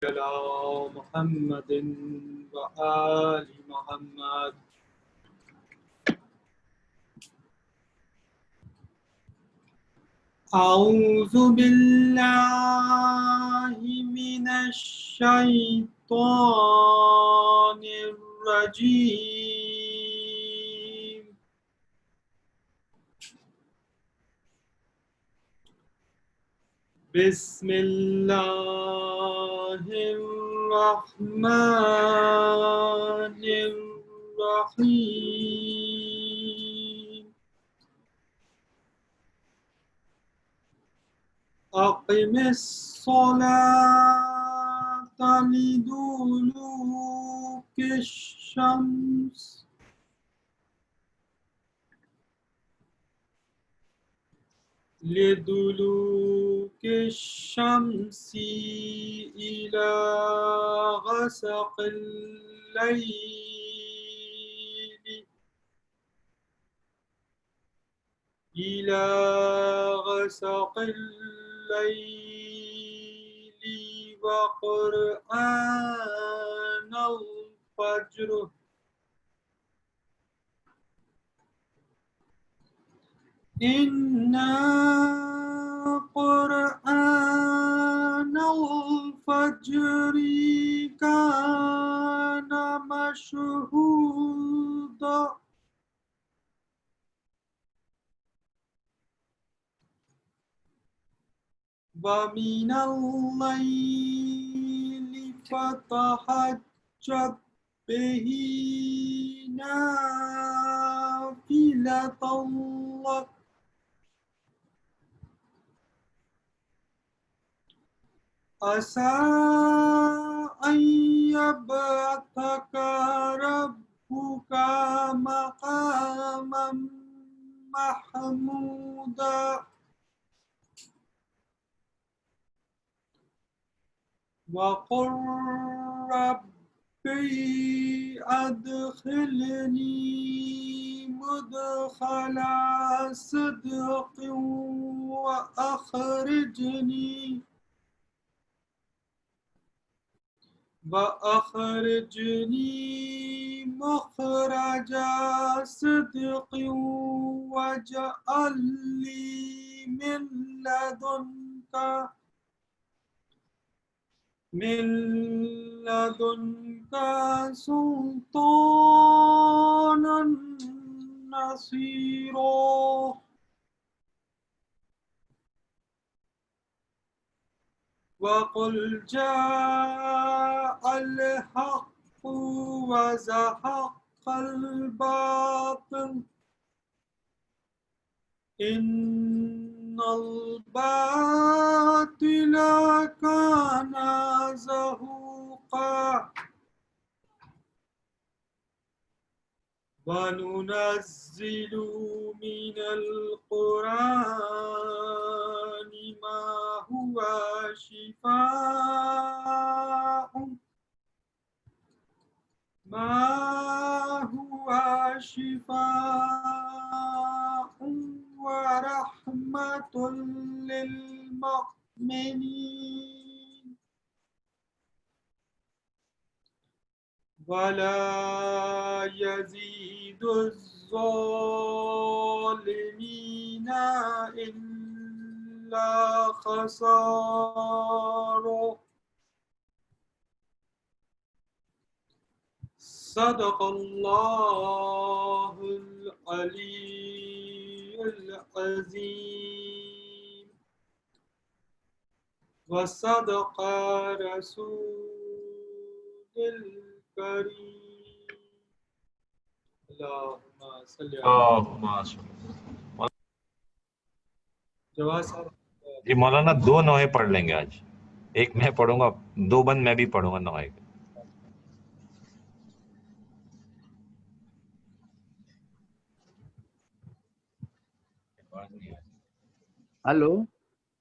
على محمد وآل محمد. أعوذ بالله من الشيطان الرجيم. بسم الله الرحمن الرحيم. أقم الصلاة لدلوك الشمس إلى غسق الليل وقرآن الفجر إنا قرآن الفجر كان مشهودا ومن الليل فتهجد به نافلة لك عسى أن يبعثك ربك مقاما محمودا وقل ربي أدخلني مدخل صدق وأخرجني مخرج صدق واجعل لي من لدنك سلطانا نصيرا وقل جاء الحق وزهق الباطل إن الباطل كان زهوقا وننزل من القرآن ما هو شفاء ورحمة للمؤمنين ولا يزيد الظالمين إلا خسارا. صدق الله العلي العظيم وصدق رسول الكريم. اللهم صل على جواز صاحب. جی مولانا دو نوحے پڑھ لیں گے آج، ایک میں پڑھوں گا، دو بند میں بھی پڑھوں گا نوحے کے. ہلو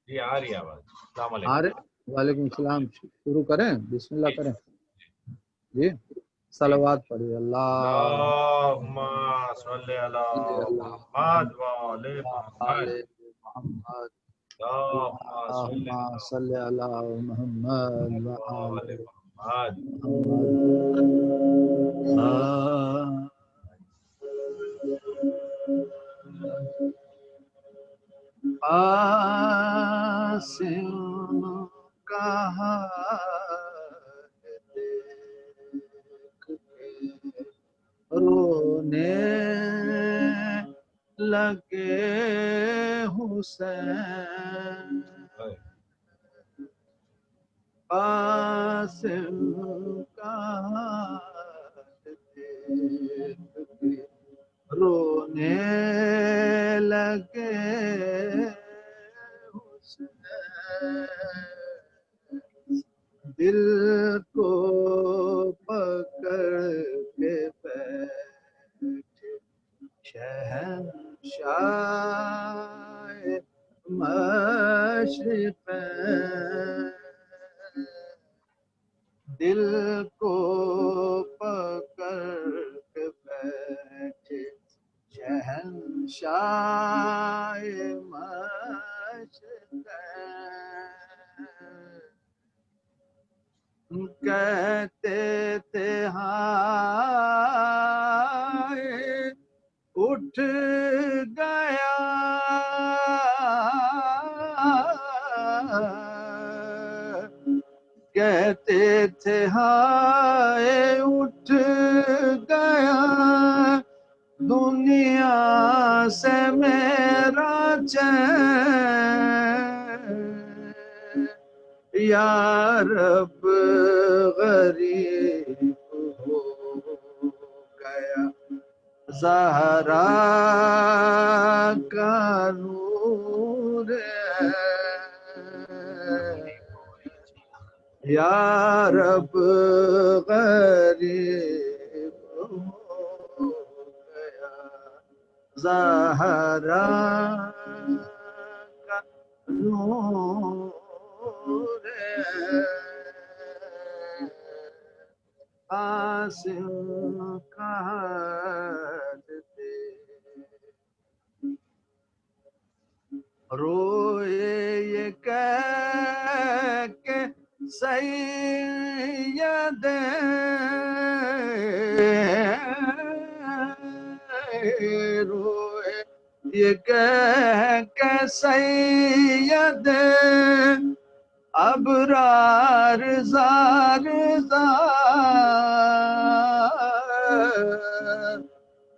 جی آ رہی ہے آواز. السلام علیکم. وعلیکم السلام. شروع کریں؟ بسم اللہ کریں. جی صلوات پڑھیے. اللہم صلی علی محمد و آل محمد. محمد. اللهم صل على محمد وآل محمد محمد. قاسم کا حال دیکھ کے رونے لگے حسین. قاسم کا حال دیکھ کے رونے لگے حسین. دل کو پکڑ کے بیٹھے شہنشاہ مشرقین. دل کو پکڑ کے بیٹھے شہنشاہ مشرقین. کہتے تھے ہائے اٹھ گیا کہتے تھے ہائے اٹھ گیا دنیا سے میرا چین. یا رب غریب ہو گیا زہرا کا نور ہے. یا رب غریب ہو گیا زہرا کا نور ہے. قاسم کا حال روئے یہ کہہ کے سید روئے یہ کہہ کے سید ابرار زار زار.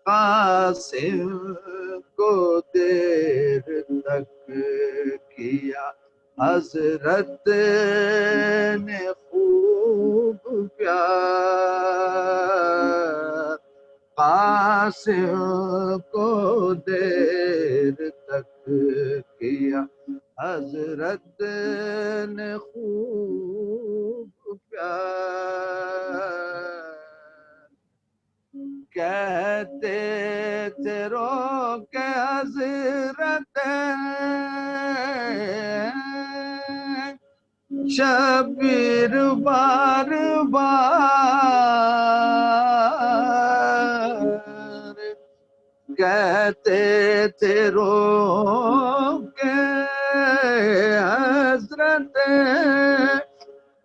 قاسم کو دیر تک کیا حضرت نے خوب پیار. قاسم کو دیر تک کیا حضرت نے خوب پیار. کہتے تھے رو کے حضرت شبیر بار بار. کہتے تھے رو کے حضرت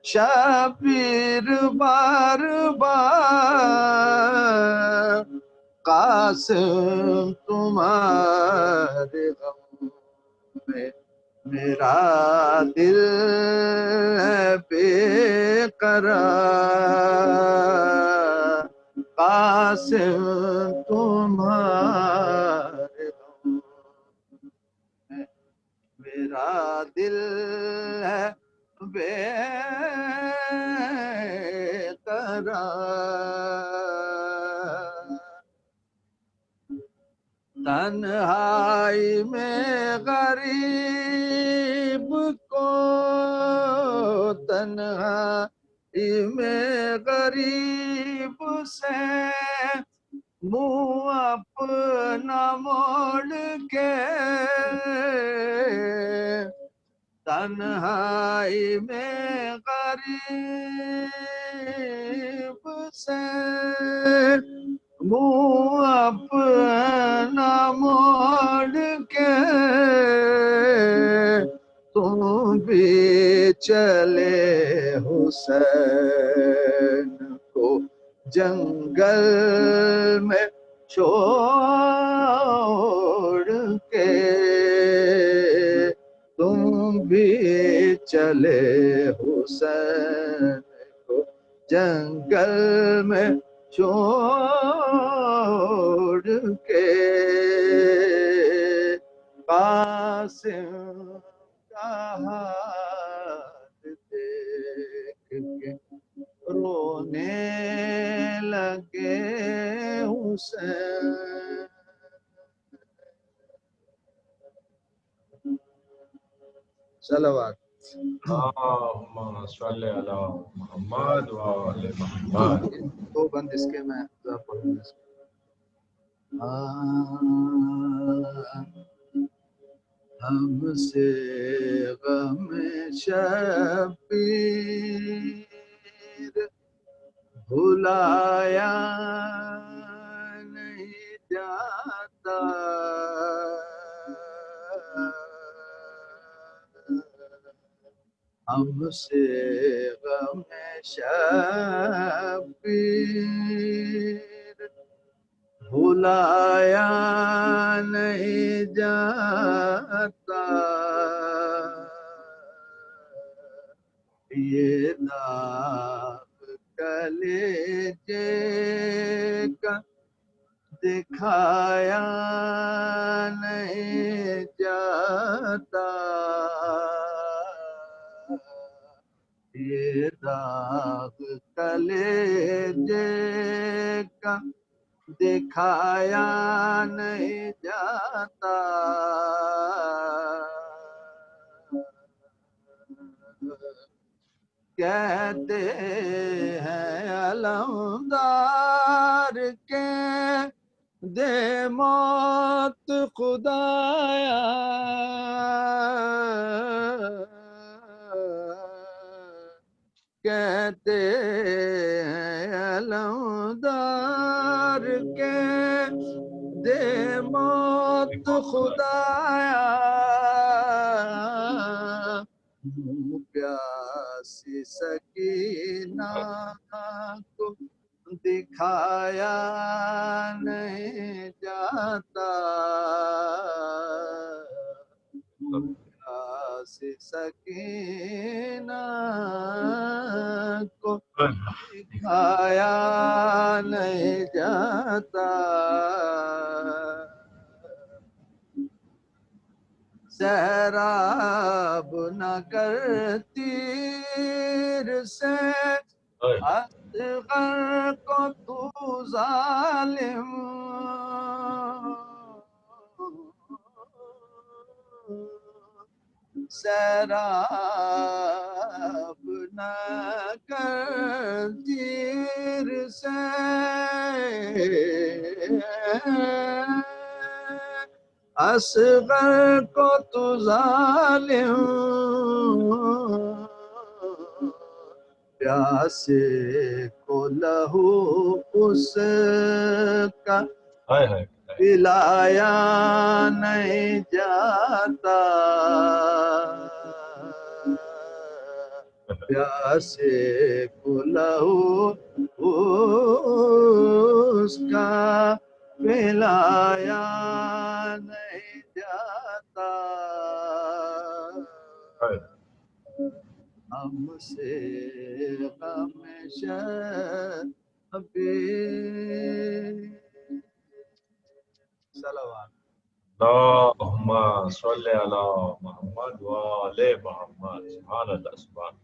شبیر بار بار. قاسم تمہارے غم میں میرا دل ہے بے قرار. قاسم تمہارے غم میں میرا دل ہے بے قرار. تنہائی میں غریب کو تنہائی میں غریب سے منہ اپنا موڑ کے تنہائی میں غریب سے منہ اپنا موڑ کے چلے حسین کو جنگل میں چھوڑ کے، تم بھی چلے حسین کو جنگل میں چھوڑ کے، قاسم کا حال دیکھ کے رونے لگے حسین. صلوات. اللهم صل على محمد وآل محمد. دو بند اس کے میں پڑھوں گا. ہم سے غم شبیر بھلایا نہیں جاتا، ہم سے غم شبیر بھلایا نہیں جاتا، یہ داغ کلیجے کا دکھایا نہیں جاتا، یہ داغ کلیجے کا دکھایا نہیں جاتا، کہتے ہیں علمدار کے دے موت خدایا، کہتے ہیں علمدار کے دے موت خدایا، پیاسی سکینہ کو دکھایا نہیں جاتا، پیاسی سکینہ کو دکھایا نہیں جاتا، سیراب نہ کر تیر سے اصغر کو تو ظالم، سیراب نہ کر تیر سے اصغر کو تو ظالم، پیاسے کو لہو اس کا پلایا نہیں جاتا، پیاسے کو لہو اس کا پلایا نہیں جاتا، ہم سے غم شبیر. صلوات. اللهم صل على محمد وآل محمد. سبحان اللہ سبحان اللہ.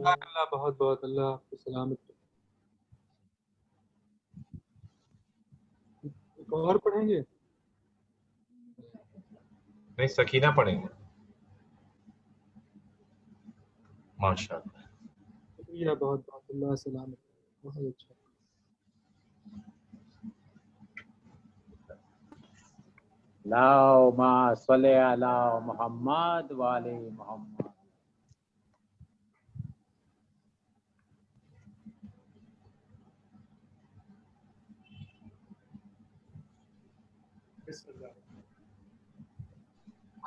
اللہ بہت بہت اللہ آپ کو سلامت رکھے. ایک اور پڑھیں گے؟ نہیں، سکینہ پڑھیں گے. ماشاءاللہ. شکریہ بہت بہت. اللہ سلامت. بہت اچھا. اللہم صلی علی محمد وآل محمد.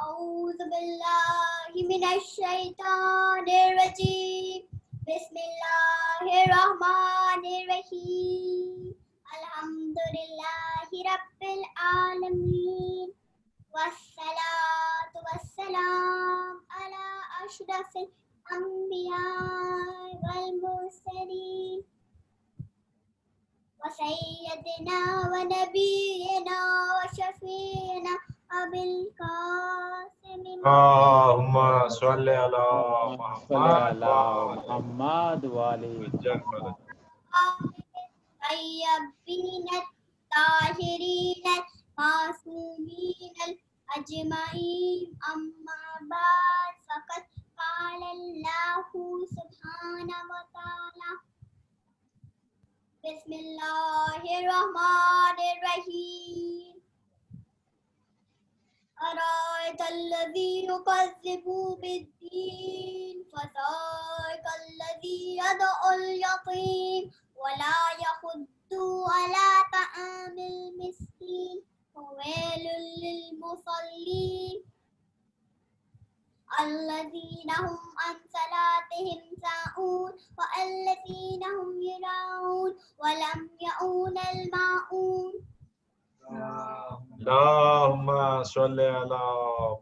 اعوذ باللہ من الشیطان الرجیم. بسم اللہ الرحمن الرحیم. الحمدللہ رب العالمین والصلاة والسلام علی اشرف الانبیاء والمرسلین وسیدنا ونبینا وشفیعنا ابی القاسم اللهم صل على صلی محمد علی محمد وآل محمد. الطیبین الطاہرین المعصومین الاجمعین. اما بعد فقد قال اللہ سبحانہ وتعالی بسم اللہ الرحمن الرحیم. أرأيت الذي يكذب بالدين فذلك الذي يدعو اليتيم ولا يحض على طعام المسكين فويل للمصلين الذين هم عن صلاتهم ساهون والذين هم يراءون ولم يؤون الماعون. اللهم صل على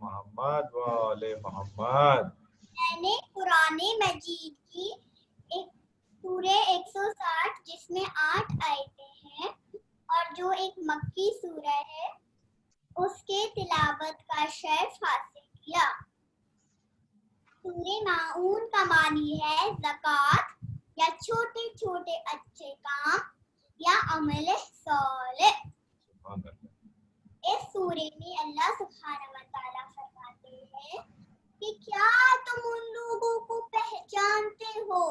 محمد وآل محمد. میں نے قرآن مجید کی ایک سورہ 160 جس میں 8 آیتیں ہیں اور جو ایک مکی سورہ ہے اس کے تلاوت کا شرف حاصل کیا. سورہ معون کا معنی ہے زکوٰۃ یا چھوٹے چھوٹے اچھے کام یا عمل صالح. اس سورے میں اللہ سبحانہ و تعالیٰ فرماتے ہیں کہ کیا تم ان لوگوں کو پہچانتے ہو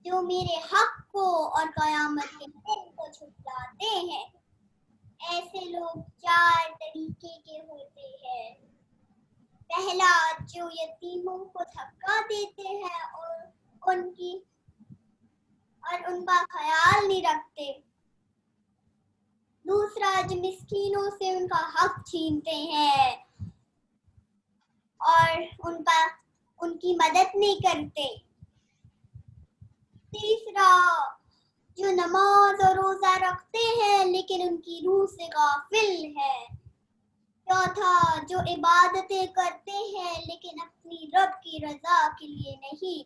جو میرے حق کو اور قیامت کے دن کو چھٹلاتے ہیں. ایسے لوگ 4 طریقے کے ہوتے ہیں. پہلا جو یتیموں کو دھکا دیتے ہیں اور ان کا خیال نہیں رکھتے. دوسرا جو مسکینوں سے ان کا حق چھینتے ہیں اور ان کی مدد نہیں کرتے. تیسرا جو نماز اور روزہ رکھتے ہیں لیکن ان کی روح سے غافل ہے. چوتھا جو عبادتیں کرتے ہیں لیکن اپنی رب کی رضا کے لیے نہیں،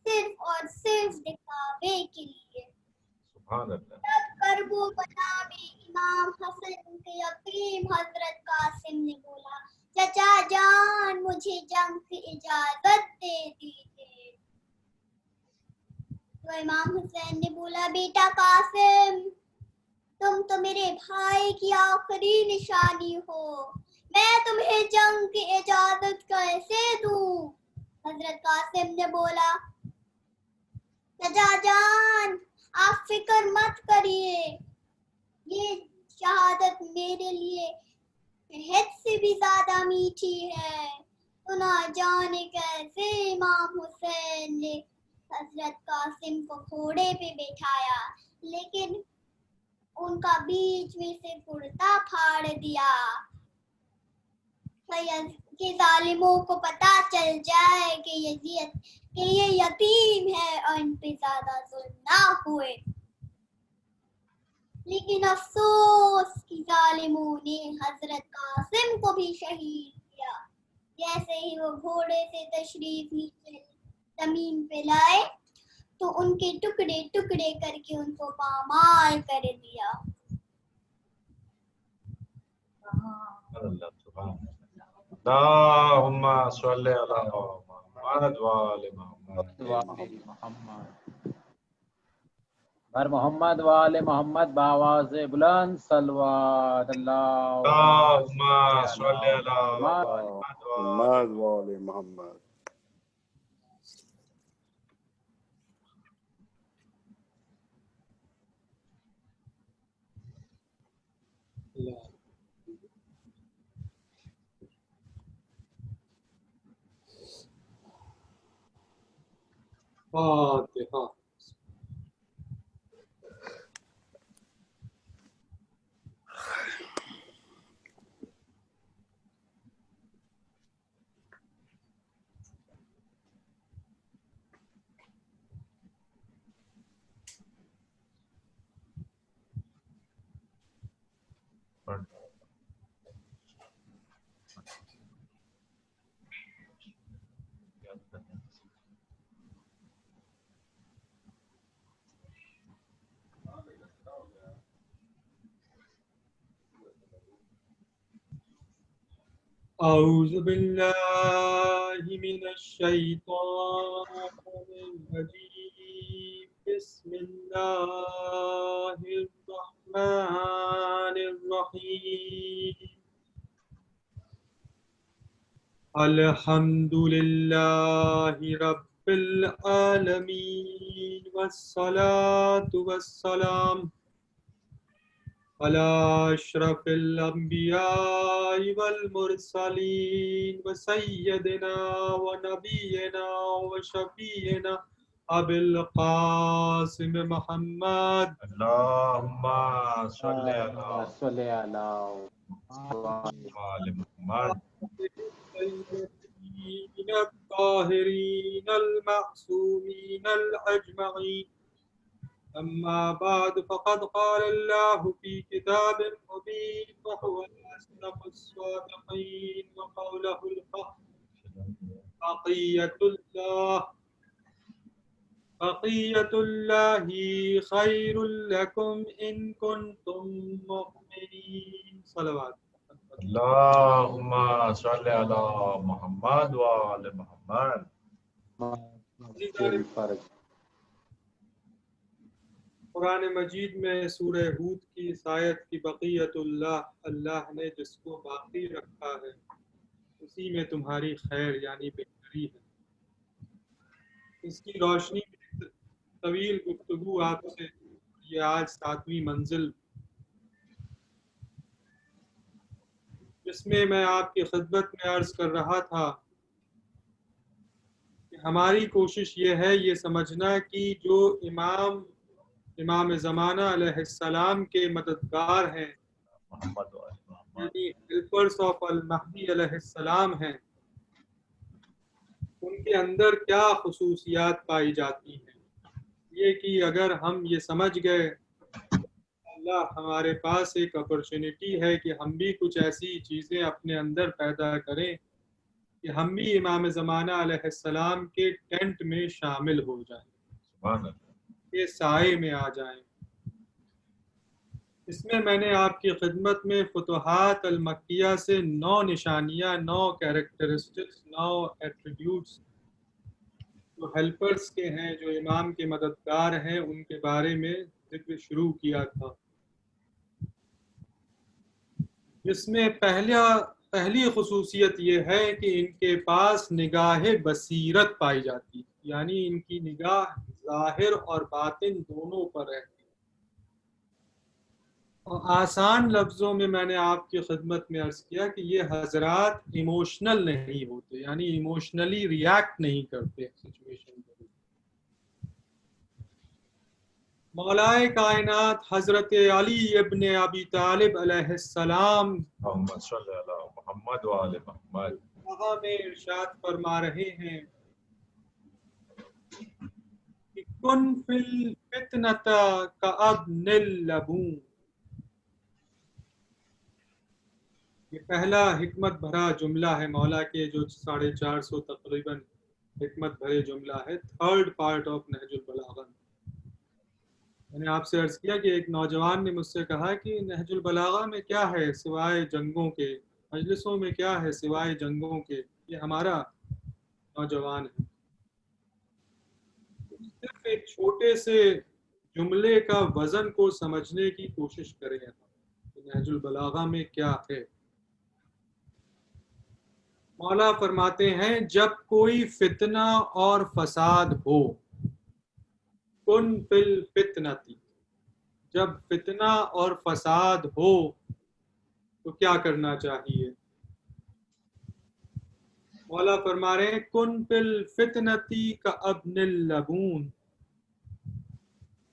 صرف اور صرف دکھاوے کے لیے. سبحان اللہ. تب کربلا میں امام حسن کے یتیم حضرت قاسم نے بولا چچا جان مجھے جنگ کی اجازت دے دیجیے. تو امام حسین نے بولا بیٹا قاسم تم تو میرے بھائی کی آخری نشانی ہو، میں تمہیں جنگ کی اجازت کیسے دوں؟ حضرت قاسم نے بولا چچا جان آپ فکر مت کریے، یہ شہادت میرے لیے شہد سے بھی زیادہ میٹھی ہے. تو نہ جانے کیسے امام حسین نے حضرت قاسم کو گھوڑے پہ بٹھایا لیکن ان کا بیچ میں سے کرتا پھاڑ دیا کہ ظالموں کو پتہ چل جائے کہ یہ یتیم ہے اور ان پہ زیادہ ظلم نہ ہوئے. لیکن افسوس کہ ظالموں نے حضرت قاسم کو بھی شہید کیا. جیسے ہی وہ گھوڑے سے تشریف نیچے زمین پہ لائے تو ان کے ٹکڑے ٹکڑے کر کے ان کو پامال کر دیا. اللهم صل على محمد وآل محمد. بر محمد وآل محمد بآواز بلند صلوات. اللهم صل على محمد محمد وآل محمد. فاتحہ. اعوذ باللہ من الشیطان الرجیم. بسم اللہ الرحمن الرحیم. الحمد للہ رب العالمین والصلاة والسلام على اشرف الانبیاء والمرسلین وسیدنا ونبینا وشفیعنا ابی القاسم محمد. اللهم صل على صل على آل محمد. الطيبين الطاهرين المعصومين الأجمعين. أما بعد فقد قال الله في كتاب مبين وهو أصدق الصادقين وقوله الحق. بقية الله خير لكم إن كنتم مؤمنين. صلوات. اللهم صل على محمد وآل محمد. قرآن مجید میں سورہ ہود کی اس آیت کی بقیت اللہ، اللہ نے جس کو باقی رکھا ہے اسی میں تمہاری خیر یعنی بہتری ہے. اس کی روشنی میں طویل گفتگو آپ سے، یہ آج 7ویں منزل، جس میں میں آپ کی خدمت میں عرض کر رہا تھا کہ ہماری کوشش یہ ہے یہ سمجھنا کہ جو امام زمانہ علیہ السلام کے مددگار ہیں، محمد و آل محمد. یعنی ہیلپرس آف المہدی علیہ السلام ہیں، ان کے اندر کیا خصوصیات پائی جاتی ہیں. یہ کہ اگر ہم یہ سمجھ گئے، اللہ ہمارے پاس ایک اپرچونٹی ہے کہ ہم بھی کچھ ایسی چیزیں اپنے اندر پیدا کریں کہ ہم بھی امام زمانہ علیہ السلام کے ٹینٹ میں شامل ہو جائیں، سبحان اللہ. کے سائے میں آ جائیں. اس میں میں نے آپ کی خدمت میں فتوحات المکیہ سے 9 نشانیاں، 9 کیریکٹرسٹکس، 9 ایٹریبیوٹس جو ہیلپرس کے ہیں، جو امام کے مددگار ہیں، ان کے بارے میں ذکر شروع کیا تھا، جس میں پہلی خصوصیت یہ ہے کہ ان کے پاس نگاہ بصیرت پائی جاتی ہے، یعنی ان کی نگاہ ظاہر اور باطن دونوں پر رہتی ہے. اور آسان لفظوں میں میں نے آپ کی خدمت میں عرض کیا کہ یہ حضرات ایموشنل نہیں ہوتے، یعنی ایموشنلی ریاکٹ نہیں کرتے سچویشن پر. مولائے کائنات حضرت علی ابن ابی طالب علیہ السلام اللهم صل على محمد و آل محمد. وہاں میں ارشاد فرما رہے ہیں کہ کن فی الفتنۃ کابن اللبون. یہ پہلا حکمت بھرا جملہ ہے مولا کے، جو 450 تقریباً حکمت بھرے جملہ ہے، 3rd پارٹ آف نہج البلاغہ. میں نے آپ سے عرض کیا کہ ایک نوجوان نے مجھ سے کہا کہ نہج البلاغہ میں کیا ہے سوائے جنگوں کے، مجلسوں میں کیا ہے سوائے جنگوں کے. یہ ہمارا نوجوان ہے. صرف ایک چھوٹے سے جملے کا وزن کو سمجھنے کی کوشش کریں کہ نہج البلاغہ میں کیا ہے. مولا فرماتے ہیں جب کوئی فتنہ اور فساد ہو، کن فی الفتنۃ، جب فتنہ اور فساد ہو تو کیا کرنا چاہیے؟ مولا فرما رہے ہیں کن فل فتنتی کا ابن اللبون،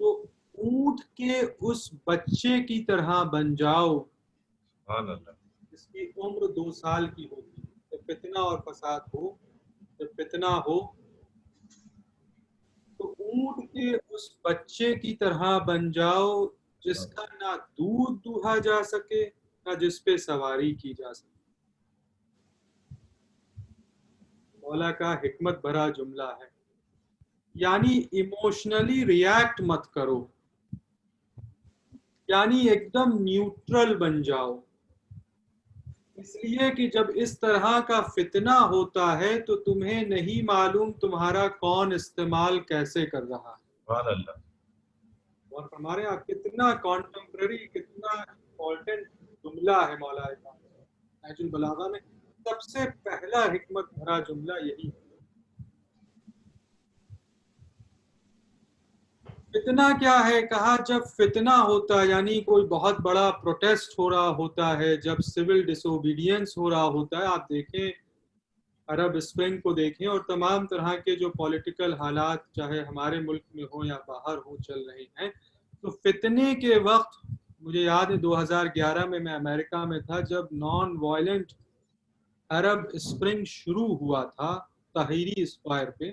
تو اونٹ کے اس بچے کی طرح بن جاؤ سبحان اللہ. جس کی عمر 2 سال کی ہوگی. جب فتنہ اور فساد ہو، جب فتنہ ہو تو اونٹ کے اس بچے کی طرح بن جاؤ جس کا نہ دودھ دوہا جا سکے نہ جس پہ سواری کی جا سکے. مولا کا حکمت بھرا جملہ ہے، یعنی ایموشنلی ریاکٹ مت کرو، یعنی ایک دم نیوٹرل بن جاؤ. اس لیے کہ جب اس طرح کا فتنہ ہوتا ہے تو تمہیں نہیں معلوم تمہارا کون استعمال کیسے کر رہا ہے. سبحان اللہ. اور ہمارے یہاں کتنا کانٹمپرری، کتنا امپورٹنٹ جملہ ہے مولا کا. نہج البلاغہ میں سب سے پہلا حکمت بھرا جملہ یہی ہے. فتنہ کیا ہے؟ کہا جب فتنہ ہوتا ہے یعنی کوئی بہت بڑا پروٹیسٹ ہو رہا ہوتا ہے، جب سول ڈس اوبیڈینس ہو رہا ہوتا ہے. آپ دیکھیں عرب اسپرنگ کو دیکھیں اور تمام طرح کے جو پولیٹیکل حالات چاہے ہمارے ملک میں ہوں یا باہر ہوں چل رہے ہیں، تو فتنے کے وقت مجھے یاد ہے 2011 میں امریکہ میں تھا جب نان وائلنٹ عرب اسپرنگ شروع ہوا تھا تحریری اسکوائر پہ.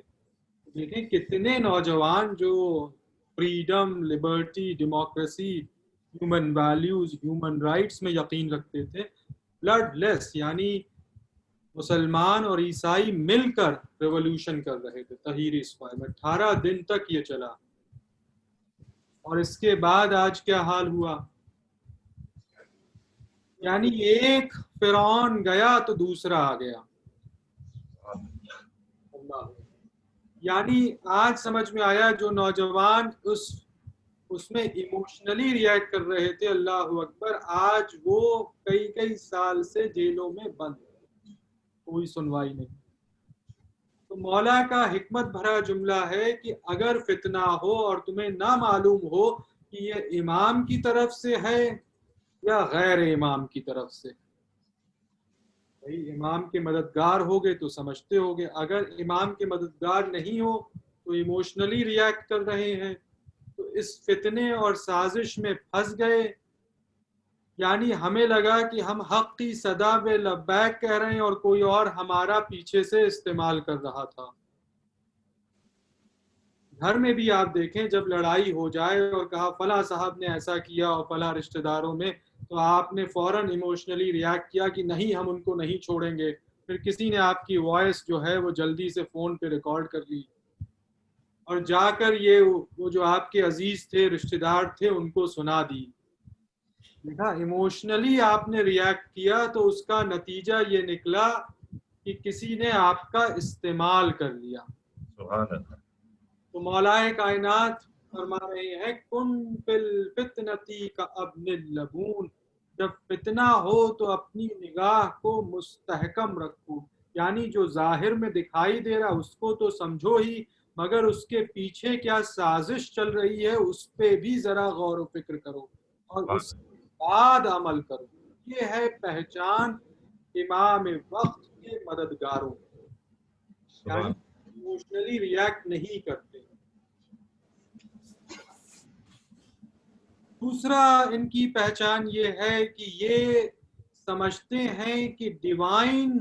دیکھیں کتنے نوجوان جو freedom, Liberty, democracy, human values, human rights میں یقین رکھتے تھے، بلڈ لیس یعنی مسلمان اور عیسائی مل کر ریولوشن کر رہے تھے تحریری اسکوائر میں. 18 دن تک یہ چلا اور اس کے بعد آج کیا حال ہوا؟ یعنی ایک فرعون گیا تو دوسرا آ گیا. یعنی آج سمجھ میں آیا جو نوجوان اس میں ایموشنلی ریئیکٹ کر رہے تھے، اللہ اکبر، آج وہ کئی سال سے جیلوں میں بند، کوئی سنوائی نہیں. تو مولا کا حکمت بھرا جملہ ہے کہ اگر فتنہ ہو اور تمہیں نہ معلوم ہو کہ یہ امام کی طرف سے ہے یا غیر امام کی طرف سے. بھائی امام کے مددگار ہوگے تو سمجھتے ہوگے، اگر امام کے مددگار نہیں ہو تو ایموشنلی ریئیکٹ کر رہے ہیں، تو اس فتنے اور سازش میں پھنس گئے. یعنی ہمیں لگا کہ ہم حق کی صدا بے لبیک کہہ رہے ہیں اور کوئی اور ہمارا پیچھے سے استعمال کر رہا تھا. گھر میں بھی آپ دیکھیں جب لڑائی ہو جائے اور کہا فلاں صاحب نے ایسا کیا اور فلاں رشتہ داروں میں، تو آپ نے فوراً ایموشنلی ریاکٹ کیا کہ نہیں ہم ان کو نہیں چھوڑیں گے. پھر کسی نے آپ کی وائس جو ہے وہ جلدی سے فون پہ ریکارڈ کر لی اور جا کر یہ وہ جو آپ کے عزیز تھے، رشتہ دار تھے، ان کو سنا دی. دیکھا ایموشنلی آپ نے ریاکٹ کیا تو اس کا نتیجہ یہ نکلا کہ کسی نے آپ کا استعمال کر لیا. سبحان اللہ. تو مولا کائنات فرما رہے ہیں کن فی الفتنتی کا ابن اللبون، جب فتنہ ہو تو اپنی نگاہ کو مستحکم رکھو. یعنی جو ظاہر میں دکھائی دے رہا اس کو تو سمجھو ہی، مگر اس کے پیچھے کیا سازش چل رہی ہے اس پہ بھی ذرا غور و فکر کرو اور اس کے بعد عمل کرو. یہ ہے پہچان امام وقت کے مددگاروں، یعنی ایموشنلی ریاکٹ نہیں کرتے. دوسرا ان کی پہچان یہ ہے کہ یہ سمجھتے ہیں کہ ڈیوائن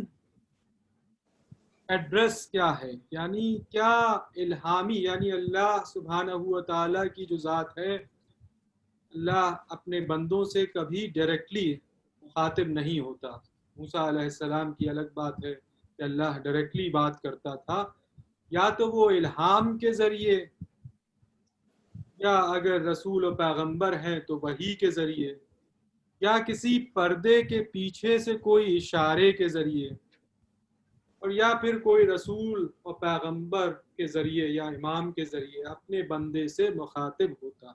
ایڈریس کیا ہے، یعنی کیا الہامی، یعنی اللہ سبحانہ و تعالیٰ کی جو ذات ہے، اللہ اپنے بندوں سے کبھی ڈائریکٹلی مخاطب نہیں ہوتا. موسیٰ علیہ السلام کی الگ بات ہے کہ اللہ ڈائریکٹلی بات کرتا تھا، یا تو وہ الہام کے ذریعے، یا اگر رسول و پیغمبر ہیں تو وحی کے ذریعے، یا کسی پردے کے پیچھے سے کوئی اشارے کے ذریعے، اور یا پھر کوئی رسول و پیغمبر کے ذریعے یا امام کے ذریعے اپنے بندے سے مخاطب ہوتا.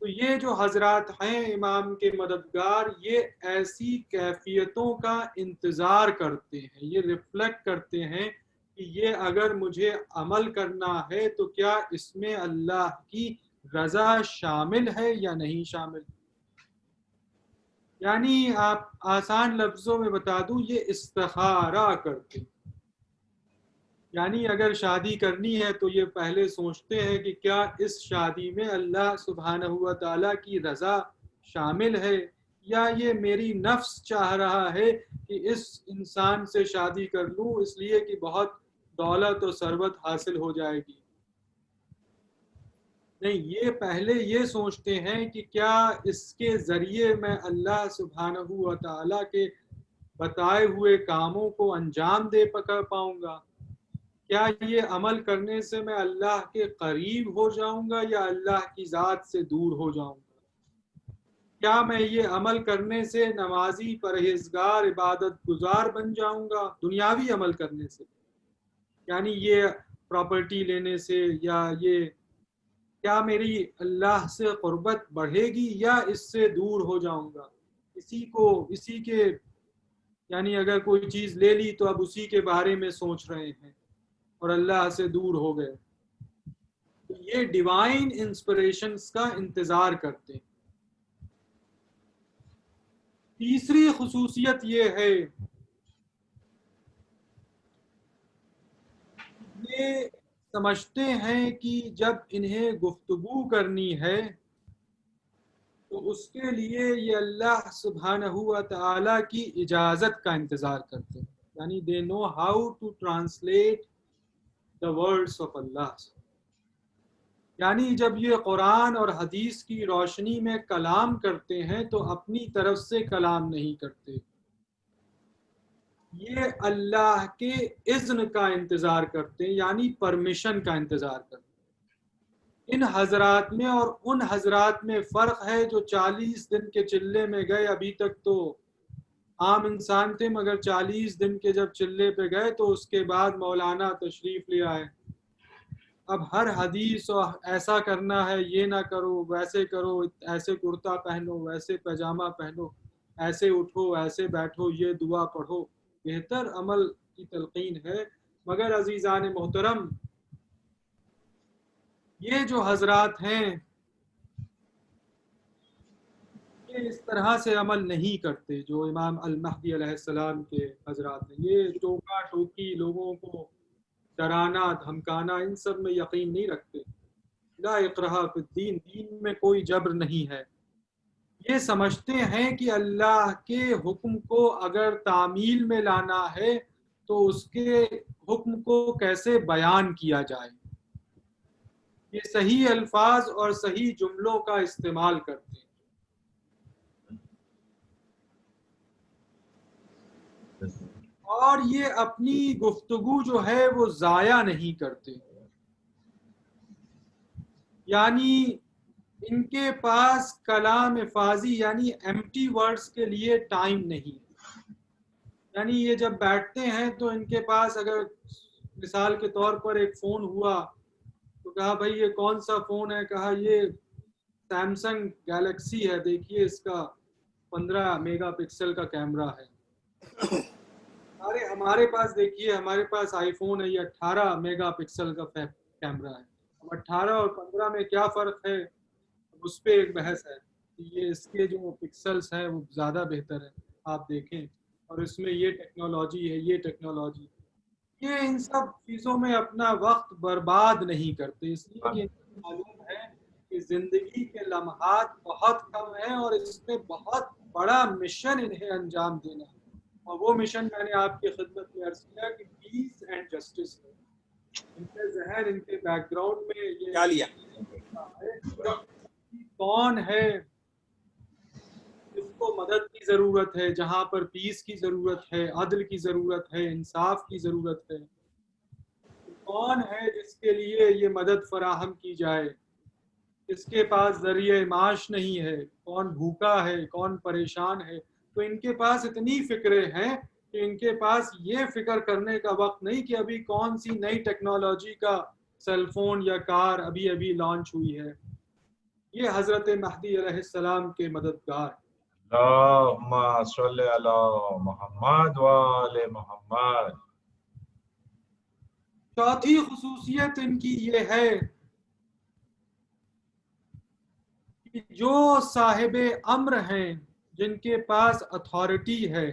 تو یہ جو حضرات ہیں امام کے مددگار، یہ ایسی کیفیتوں کا انتظار کرتے ہیں، یہ ریفلیکٹ کرتے ہیں کہ یہ اگر مجھے عمل کرنا ہے تو کیا اس میں اللہ کی رضا شامل ہے یا نہیں شامل. یعنی آپ آسان لفظوں میں بتا دوں، یہ استخارہ کرتے ہیں. یعنی اگر شادی کرنی ہے تو یہ پہلے سوچتے ہیں کہ کیا اس شادی میں اللہ سبحانہ و تعالیٰ کی رضا شامل ہے، یا یہ میری نفس چاہ رہا ہے کہ اس انسان سے شادی کر لوں اس لیے کہ بہت دولت و ثروت حاصل ہو جائے گی۔ نہیں، یہ پہلے یہ سوچتے ہیں کہ کیا اس کے ذریعے میں اللہ سبحانہ و تعالیٰ کے بتائے ہوئے کاموں کو انجام دے پاؤں گا، کیا یہ عمل کرنے سے میں اللہ کے قریب ہو جاؤں گا یا اللہ کی ذات سے دور ہو جاؤں گا، کیا میں یہ عمل کرنے سے نمازی پرہیزگار عبادت گزار بن جاؤں گا دنیاوی عمل کرنے سے، یعنی یہ پراپرٹی لینے سے، یا یہ کیا میری اللہ سے قربت بڑھے گی یا اس سے دور ہو جاؤں گا، اسی کے یعنی اگر کوئی چیز لے لی تو اب اسی کے بارے میں سوچ رہے ہیں اور اللہ سے دور ہو گئے۔ تو یہ ڈیوائن انسپریشنز کا انتظار کرتے ہیں۔ تیسری خصوصیت یہ ہے، یہ سمجھتے ہیں کہ جب انہیں گفتگو کرنی ہے تو اس کے لیے یہ اللہ سبحانہ و تعالیٰ کی اجازت کا انتظار کرتے ہیں، یعنی they know how to translate the words of Allah، یعنی جب یہ قرآن اور حدیث کی روشنی میں کلام کرتے ہیں تو اپنی طرف سے کلام نہیں کرتے، یہ اللہ کے اذن کا انتظار کرتے ہیں، یعنی پرمیشن کا انتظار کرتے ہیں۔ ان حضرات میں اور ان حضرات میں فرق ہے جو 40 دن کے چلے میں گئے، ابھی تک تو عام انسان تھے مگر 40 دن کے جب چلے پہ گئے تو اس کے بعد مولانا تشریف لے آئے، اب ہر حدیث اور ایسا کرنا ہے، یہ نہ کرو، ویسے کرو، ایسے کرتا پہنو، ویسے پاجامہ پہنو، ایسے اٹھو، ایسے بیٹھو، یہ دعا پڑھو، بہتر عمل کی تلقین ہے۔ مگر عزیزان محترم، یہ جو حضرات ہیں یہ اس طرح سے عمل نہیں کرتے جو امام المہدی علیہ السلام کے حضرات ہیں۔ یہ ٹوکا ٹوکی، لوگوں کو ڈرانا دھمکانا، ان سب میں یقین نہیں رکھتے۔ لا اکراہ فی الدین، دین میں کوئی جبر نہیں ہے۔ یہ سمجھتے ہیں کہ اللہ کے حکم کو اگر تعمیل میں لانا ہے تو اس کے حکم کو کیسے بیان کیا جائے، یہ صحیح الفاظ اور صحیح جملوں کا استعمال کرتے ہیں۔ اور یہ اپنی گفتگو جو ہے وہ ضائع نہیں کرتے، یعنی ان کے پاس کلام فاضی یعنی ایمٹی ورڈز کے لیے ٹائم نہیں، یعنی یہ جب بیٹھتے ہیں تو ان کے پاس اگر مثال کے طور پر ایک فون ہوا تو کہا بھائی یہ کون سا فون ہے، کہا یہ سیمسنگ گیلیکسی ہے، دیکھیے اس کا 15 میگا پکسل کا کیمرہ ہے۔ ارے ہمارے پاس دیکھیے، ہمارے پاس آئی فون ہے، یہ 18 میگا پکسل کا کیمرہ ہے۔ اب 18 اور 15 میں کیا فرق ہے، اس پہ ایک بحث ہے، یہ اس کے جو پکسلز ہیں وہ زیادہ بہتر ہے، آپ دیکھیں، اور اس میں یہ ٹیکنالوجی ہے، یہ ٹیکنالوجی، یہ ان سب چیزوں میں اپنا وقت برباد نہیں کرتے، اس لیے کہ انہیں معلوم ہے کہ زندگی کے لمحات بہت کم ہیں اور اس میں بہت بڑا مشن انہیں انجام دینا ہے، اور وہ مشن میں نے آپ کی خدمت میں عرض کیا کہ پیس اینڈ جسٹس ہے۔ ان کے ذہن، ان کے بیک گراؤنڈ میں یہ کیا لیا کون ہے جس کو مدد کی ضرورت ہے، جہاں پر پیس کی ضرورت ہے، عدل کی ضرورت ہے، انصاف کی ضرورت ہے، کون ہے جس کے لیے یہ مدد فراہم کی جائے، اس کے پاس ذریعہ معاش نہیں ہے، کون بھوکا ہے، کون پریشان ہے، تو ان کے پاس اتنی فکریں ہیں کہ ان کے پاس یہ فکر کرنے کا وقت نہیں کہ ابھی کون سی نئی ٹیکنالوجی کا سیل فون یا کار ابھی ابھی لانچ ہوئی ہے۔ یہ حضرت مہدی علیہ السلام کے مددگار۔ اللہم صلی علی محمد و آل محمد۔ چوتھی خصوصیت ان کی یہ ہے کہ جو صاحب امر ہیں، جن کے پاس اتھارٹی ہے،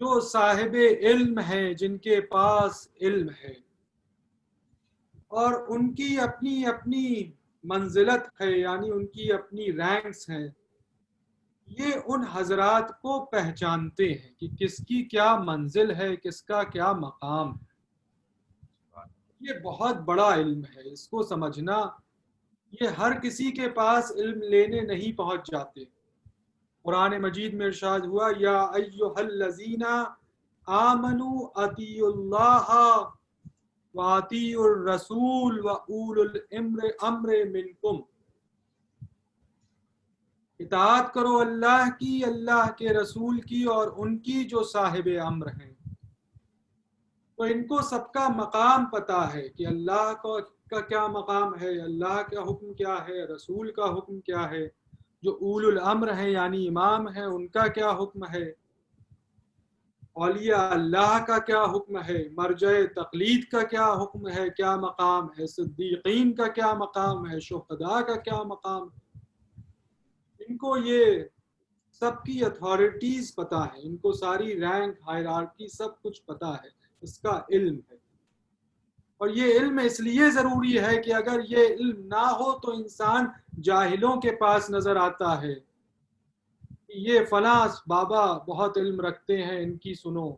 جو صاحب علم ہیں، جن کے پاس علم ہے اور ان کی اپنی اپنی منزلت ہے، یعنی ان کی اپنی رینکس ہیں، یہ ان حضرات کو پہچانتے ہیں کہ کس کی کیا منزل ہے، کس کا کیا مقام ہے۔ یہ بہت بڑا علم ہے، اس کو سمجھنا، یہ ہر کسی کے پاس علم لینے نہیں پہنچ جاتے۔ قرآن مجید میں ارشاد ہوا یا ایھا الذین آمنوا اطیعوا اللہ واطیعوا الرسول واولی الامر منکم، اطاعت کرو اللہ کی، اللہ کے رسول کی اور ان کی جو صاحب امر ہیں۔ تو ان کو سب کا مقام پتہ ہے کہ اللہ کا کیا مقام ہے، اللہ کا حکم کیا ہے، رسول کا حکم کیا ہے، جو اول الامر ہیں یعنی امام ہیں ان کا کیا حکم ہے، اولیاء اللہ کا کیا حکم ہے، مرجع تقلید کا کیا حکم ہے، کیا مقام ہے، صدیقین کا کیا مقام ہے، شہداء کا کیا مقام ہے۔ ان کو یہ سب کی اتھارٹیز پتہ ہے، ان کو ساری رینک ہائرارکی سب کچھ پتہ ہے، اس کا علم ہے۔ اور یہ علم اس لیے ضروری ہے کہ اگر یہ علم نہ ہو تو انسان جاہلوں کے پاس نظر آتا ہے، یہ فلاں بابا بہت علم رکھتے ہیں ان کی سنو،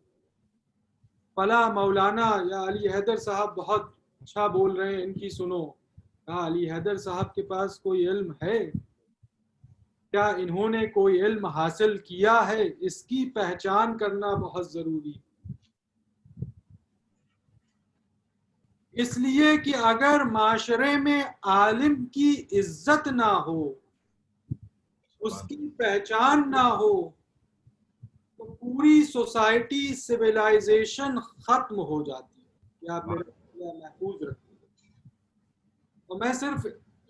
فلاں مولانا یا علی حیدر صاحب بہت اچھا بول رہے ہیں ان کی سنو۔ کہا علی حیدر صاحب کے پاس کوئی علم ہے؟ کیا انہوں نے کوئی علم حاصل کیا ہے؟ اس کی پہچان کرنا بہت ضروری ہے، اس لیے کہ اگر معاشرے میں عالم کی عزت نہ ہو، اس کی پہچان نہ ہو، تو پوری سوسائٹی سویلائزیشن ختم ہو جاتی ہے۔ یہ آپ میرا محفوظ رکھیں۔ اور میں صرف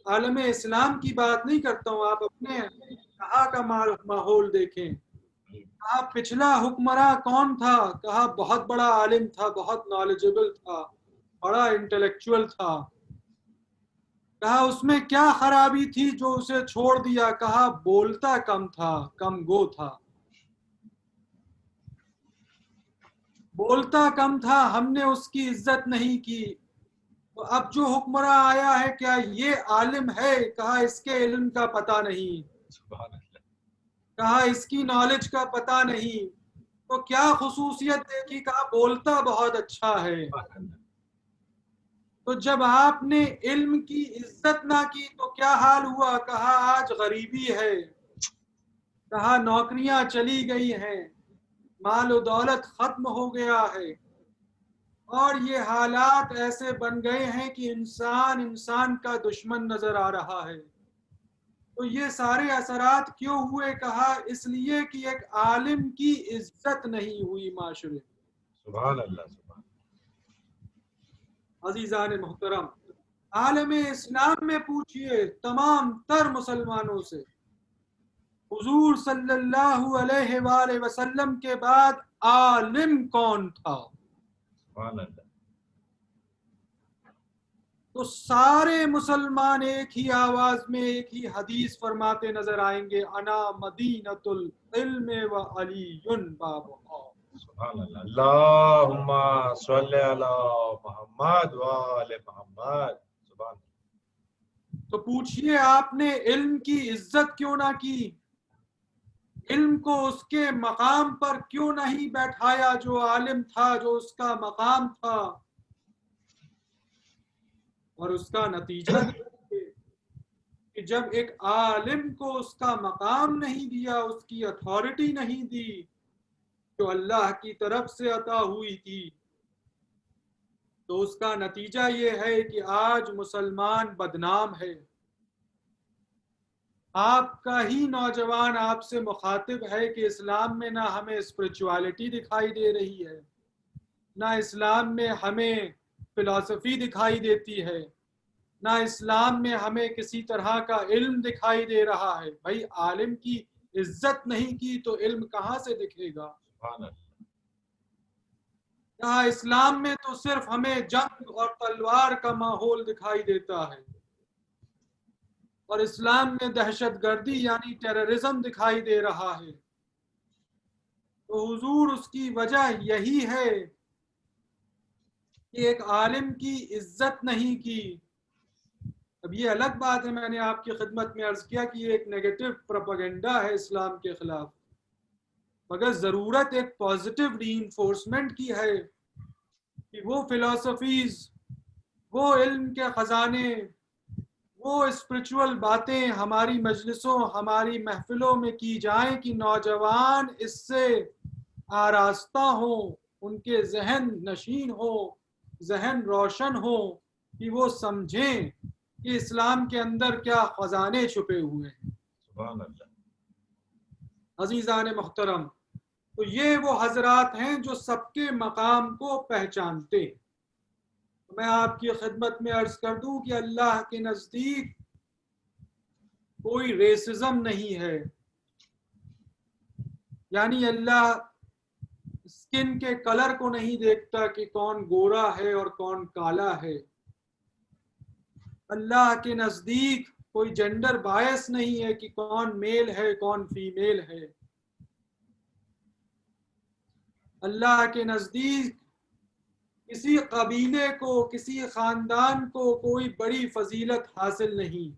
عالم اسلام کی بات نہیں کرتا ہوں، آپ اپنے کہاں کا ماحول دیکھیں۔ کہا پچھلا حکمراں کون تھا؟ کہا بہت بڑا عالم تھا، بہت نالجبل تھا، بڑا انٹلیکچوئل تھا۔ کہا اس میں کیا خرابی تھی جو اسے چھوڑ دیا؟ کہا بولتا کم تھا، کم گو تھا، بولتا کم تھا، ہم نے اس کی عزت نہیں کی۔ تو اب جو حکمراں آیا ہے کیا یہ عالم ہے؟ کہا اس کے علم کا پتہ نہیں، کہا اس کی نالج کا پتہ نہیں۔ تو کیا خصوصیت دیکھی؟ کہا بولتا بہت اچھا ہے۔ تو جب آپ نے علم کی عزت نہ کی تو کیا حال ہوا؟ کہا آج غریبی ہے، کہا نوکریاں چلی گئی ہیں، مال و دولت ختم ہو گیا ہے، اور یہ حالات ایسے بن گئے ہیں کہ انسان کا دشمن نظر آ رہا ہے۔ تو یہ سارے اثرات کیوں ہوئے؟ کہا اس لیے کہ ایک عالم کی عزت نہیں ہوئی معاشرے۔ سبحان اللہ، سبحان عزیزان محترم، عالم اسلام میں پوچھئے تمام تر مسلمانوں سے، حضور صلی اللہ علیہ وآلہ وسلم کے بعد عالم کون تھا؟ سبحان اللہ۔ تو سارے مسلمان ایک ہی آواز میں ایک ہی حدیث فرماتے نظر آئیں گے، انا مدینۃ العلم و علی بابها۔ سبحان اللہ، اللہم صلی علی محمد وآل محمد۔ سبحان اللہ۔ تو پوچھئے آپ نے علم کی عزت کیوں نہ کی؟ علم کو اس کے مقام پر کیوں نہیں بیٹھایا جو عالم تھا، جو اس کا مقام تھا؟ اور اس کا نتیجہ دیکھیے کہ جب ایک عالم کو اس کا مقام نہیں دیا، اس کی اتھارٹی نہیں دی جو اللہ کی طرف سے عطا ہوئی تھی، تو اس کا نتیجہ یہ ہے کہ آج مسلمان بدنام ہے۔ آپ کا ہی نوجوان آپ سے مخاطب ہے کہ اسلام میں نہ ہمیں اسپرچوالٹی دکھائی دے رہی ہے، نہ اسلام میں ہمیں فلسفی دکھائی دیتی ہے، نہ اسلام میں ہمیں کسی طرح کا علم دکھائی دے رہا ہے۔ بھائی عالم کی عزت نہیں کی تو علم کہاں سے دکھے گا؟ سبحان اللہ۔ کہا اسلام میں تو صرف ہمیں جنگ اور تلوار کا ماحول دکھائی دیتا ہے، اور اسلام میں دہشت گردی یعنی ٹیررزم دکھائی دے رہا ہے۔ تو حضور اس کی وجہ یہی ہے کہ ایک عالم کی عزت نہیں کی. اب یہ الگ بات ہے، میں نے آپ کی خدمت میں عرض کیا کہ یہ ایک نیگیٹو پروپیگنڈا ہے اسلام کے خلاف، مگر ضرورت ایک پازیٹیو ری انفورسمنٹ کی ہے کہ وہ فلسفیز، وہ علم کے خزانے، وہ اسپرچول باتیں ہماری مجلسوں، ہماری محفلوں میں کی جائیں کہ نوجوان اس سے آراستہ ہوں، ان کے ذہن نشین ہو، ذہن روشن ہو، کہ وہ سمجھیں کہ اسلام کے اندر کیا خزانے چھپے ہوئے ہیں. سبحان اللہ. عزیزان محترم، تو یہ وہ حضرات ہیں جو سب کے مقام کو پہچانتے ہیں. میں آپ کی خدمت میں عرض کر دوں کہ اللہ کے نزدیک کوئی ریسزم نہیں ہے، یعنی اللہ اسکن کے کلر کو نہیں دیکھتا کہ کون گورا ہے اور کون کالا ہے. اللہ کے نزدیک کوئی جینڈر بائس نہیں ہے کہ کون میل ہے کون فیمیل ہے. اللہ کے نزدیک کسی قبیلے کو، کسی خاندان کو کوئی بڑی فضیلت حاصل نہیں.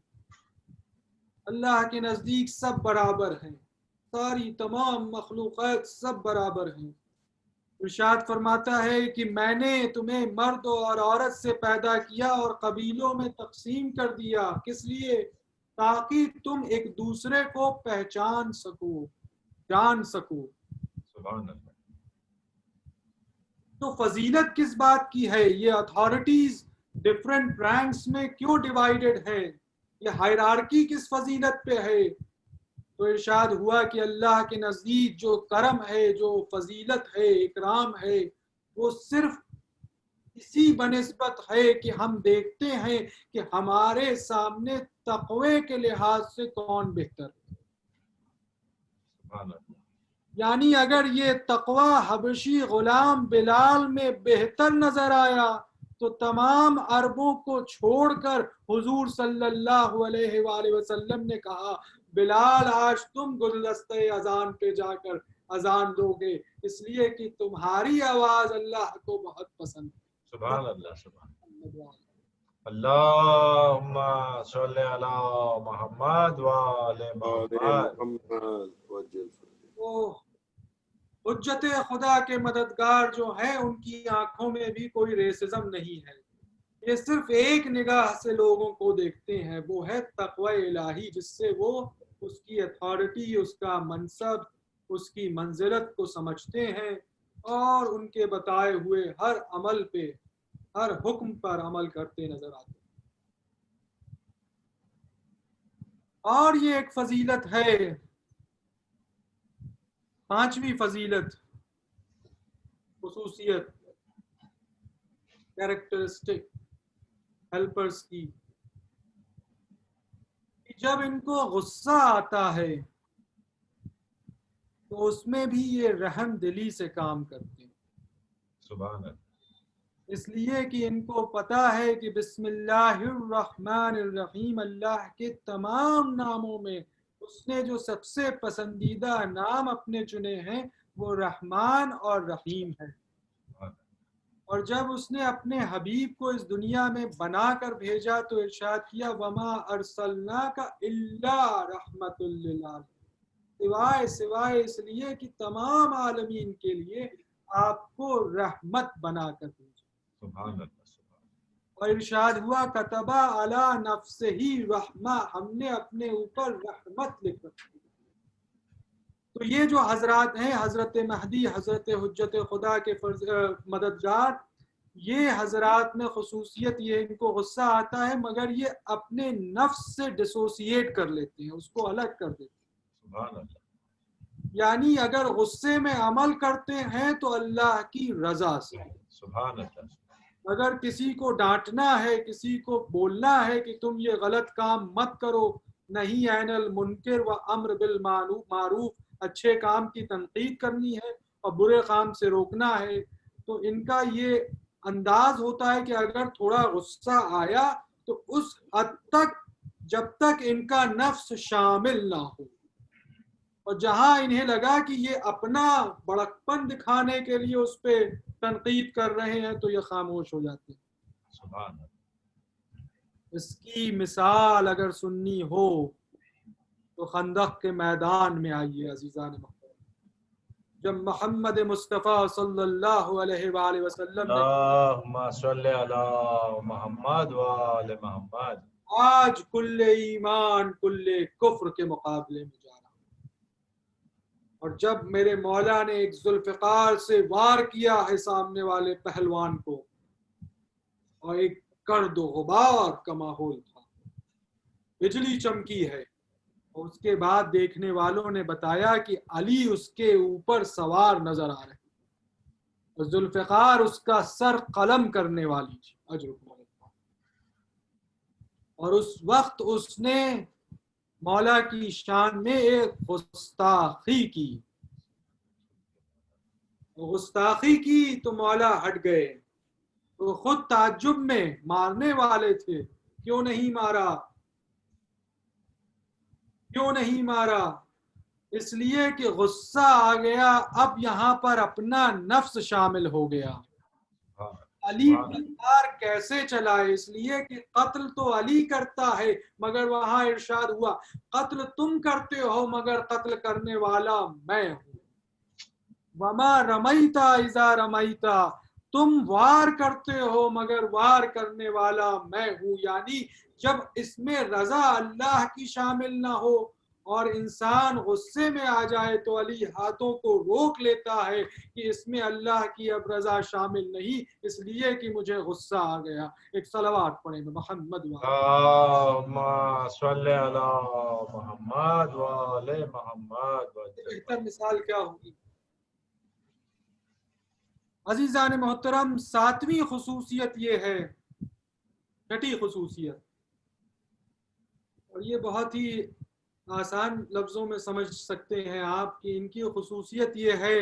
اللہ کے نزدیک سب برابر ہیں، ساری تمام مخلوقات سب برابر ہیں. ارشاد فرماتا ہے کہ میں نے تمہیں مرد اور عورت سے پیدا کیا اور قبیلوں میں تقسیم کر دیا، کس لیے؟ تاکہ تم ایک دوسرے کو پہچان سکو، جان سکو. سبحان اللہ. تو فضیلت کس بات کی ہے؟ یہ اتھارٹیز ڈفرینٹ رینکس میں کیوں ڈیوائیڈڈ ہے؟ یہ ہائرارکی کس فضیلت پہ ہے؟ تو ارشاد ہوا کہ اللہ کے نزدیک جو کرم ہے، جو فضیلت ہے، اکرام ہے، وہ صرف اسی بنسبت ہے کہ ہم دیکھتے ہیں کہ ہمارے سامنے تقوی کے لحاظ سے کون بہتر ہے. سبحان اللہ. یعنی اگر یہ تقوی حبشی غلام بلال میں بہتر نظر آیا تو تمام عربوں کو چھوڑ کر حضور صلی اللہ علیہ وآلہ وسلم نے کہا بلال آج تم گلدستہ اذان پہ جا کر اذان دو گے، اس لیے کہ تمہاری آواز اللہ کو بہت پسند ہے. سبحان اللہ. سبحان اللہ. اللہم صلی علی محمد وآل محمد. وہ حجت خدا کے مددگار جو ہیں ان کی آنکھوں میں بھی کوئی ریسزم نہیں ہے. یہ صرف ایک نگاہ سے لوگوں کو دیکھتے ہیں، وہ ہے تقوی الہی، جس سے وہ اس کی اتھارٹی، اس کا منصب، اس کی منزلت کو سمجھتے ہیں اور ان کے بتائے ہوئے ہر عمل پہ، ہر حکم پر عمل کرتے نظر آتے ہیں. اور یہ ایک فضیلت ہے، پانچویں فضیلت، خصوصیت، کیریکٹرسٹک ہیلپرز کی، جب ان کو غصہ آتا ہے تو اس میں بھی یہ رحم دلی سے کام کرتے ہیں. سبحان اللہ. اس لیے کہ ان کو پتا ہے کہ بسم اللہ الرحمن الرحیم، اللہ کے تمام ناموں میں اس نے جو سب سے پسندیدہ نام اپنے چنے ہیں وہ رحمان اور رحیم ہے. اور جب اس نے اپنے حبیب کو اس دنیا میں بنا کر بھیجا تو ارشاد کیا وما ارسلناک الا رحمت للعالمین، سوائے اس لیے کہ تمام عالمین کے لیے آپ کو رحمت بنا کر بھیجا. سبحان اللہ. اور ارشاد ہوا کتبہ علی نفسہ رحمہ، ہم نے اپنے اوپر رحمت لکھ رکھی. تو یہ جو حضرات ہیں، حضرت مہدی، حضرت حجت خدا کے مددگار، یہ حضرات میں خصوصیت یہ ان کو غصہ آتا ہے مگر یہ اپنے نفس سے ڈسوسیٹ کر لیتے ہیں، اس کو الگ کر دیتے ہیں. سبحان اللہ. یعنی اگر غصے میں عمل کرتے ہیں تو اللہ کی رضا سے. سبحان اللہ. اگر کسی کو ڈانٹنا ہے، کسی کو بولنا ہے کہ تم یہ غلط کام مت کرو، نہیں عین المنکر و امر بالمعروف، اچھے کام کی تنقید کرنی ہے اور برے کام سے روکنا ہے، تو ان کا یہ انداز ہوتا ہے کہ اگر تھوڑا غصہ آیا تو اس حد تک جب تک ان کا نفس شامل نہ ہو. اور جہاں انہیں لگا کہ یہ اپنا بڑکپن دکھانے کے لیے اس پہ تنقید کر رہے ہیں تو یہ خاموش ہو جاتے ہیں. سبحان اللہ. اس کی مثال اگر سننی ہو تو خندق کے میدان میں آئیے عزیزان محترم. جب محمد مصطفیٰ صلی اللہ علیہ وآلہ وسلم نے اللہم صلی علی محمد و آل محمد. آج کل ایمان کل کفر کے مقابلے میں جا رہا ہوں، اور جب میرے مولا نے ایک ذوالفقار سے وار کیا ہے سامنے والے پہلوان کو، اور ایک گرد و غبار کا ماحول تھا، بجلی چمکی ہے، اور اس کے بعد دیکھنے والوں نے بتایا کہ علی اس کے اوپر سوار نظر آ رہے، اور ذوالفقار اس کا سر قلم کرنے والی تھی. اجرکم اللہ. اور اس وقت اس نے مولا کی شان میں ایک گستاخی کی تو مولا ہٹ گئے. تو خود تعجب میں مارنے والے تھے، کیوں نہیں مارا؟ اس لیے کہ غصہ آ گیا. اب یہاں پر اپنا نفس شامل ہو گیا. علی تلوار کیسے چلائے؟ اس لیے کہ قتل تو علی کرتا ہے، مگر وہاں ارشاد ہوا قتل تم کرتے ہو مگر قتل کرنے والا میں ہوں. وما رمیتا اذا رمیتا، تم وار کرتے ہو مگر وار کرنے والا میں ہوں. یعنی جب اس میں رضا اللہ کی شامل نہ ہو اور انسان غصے میں آ جائے تو علی ہاتھوں کو روک لیتا ہے کہ اس میں اللہ کی اب رضا شامل نہیں، اس لیے کہ مجھے غصہ آ گیا. ایک صلوات پڑھیں گے محمد اللہم صلی علی محمد و آل محمد. بہتر مثال کیا ہوگی؟ عزیزان محترم، ساتویں خصوصیت یہ ہے، چھٹی خصوصیت، اور یہ بہت ہی آسان لفظوں میں سمجھ سکتے ہیں آپ کہ ان کی خصوصیت یہ ہے،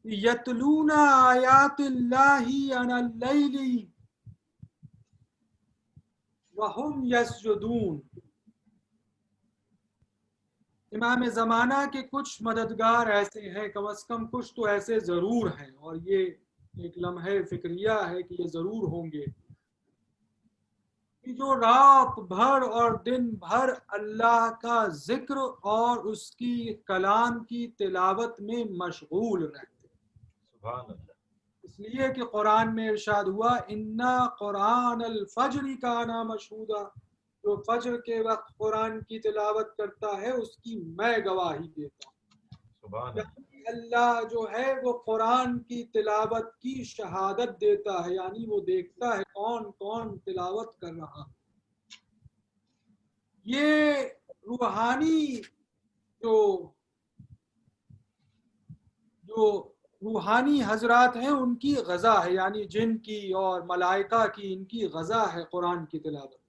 یتلون آیات اللہ عن اللیل وہم یسجدون. امام زمانہ کے کچھ مددگار ایسے ہیں، کم از کم کچھ تو ایسے ضرور ہیں، اور یہ ایک لمحہ فکریہ ہے کہ یہ ضرور ہوں گے، جو رات بھر اور دن بھر اللہ کا ذکر اور اس کی کلام کی تلاوت میں مشغول رہتے. سبحان اللہ. اس لیے کہ قرآن میں ارشاد ہوا انا قرآن الفجر کان مشہودا، جو فجر کے وقت قرآن کی تلاوت کرتا ہے اس کی میں گواہی دیتا ہوں. سبحان اللہ. اللہ جو ہے وہ قرآن کی تلاوت کی شہادت دیتا ہے، یعنی وہ دیکھتا ہے کون کون تلاوت کر رہا. یہ روحانی جو روحانی حضرات ہیں ان کی غذا ہے، یعنی جن کی اور ملائکہ کی، ان کی غذا ہے قرآن کی تلاوت.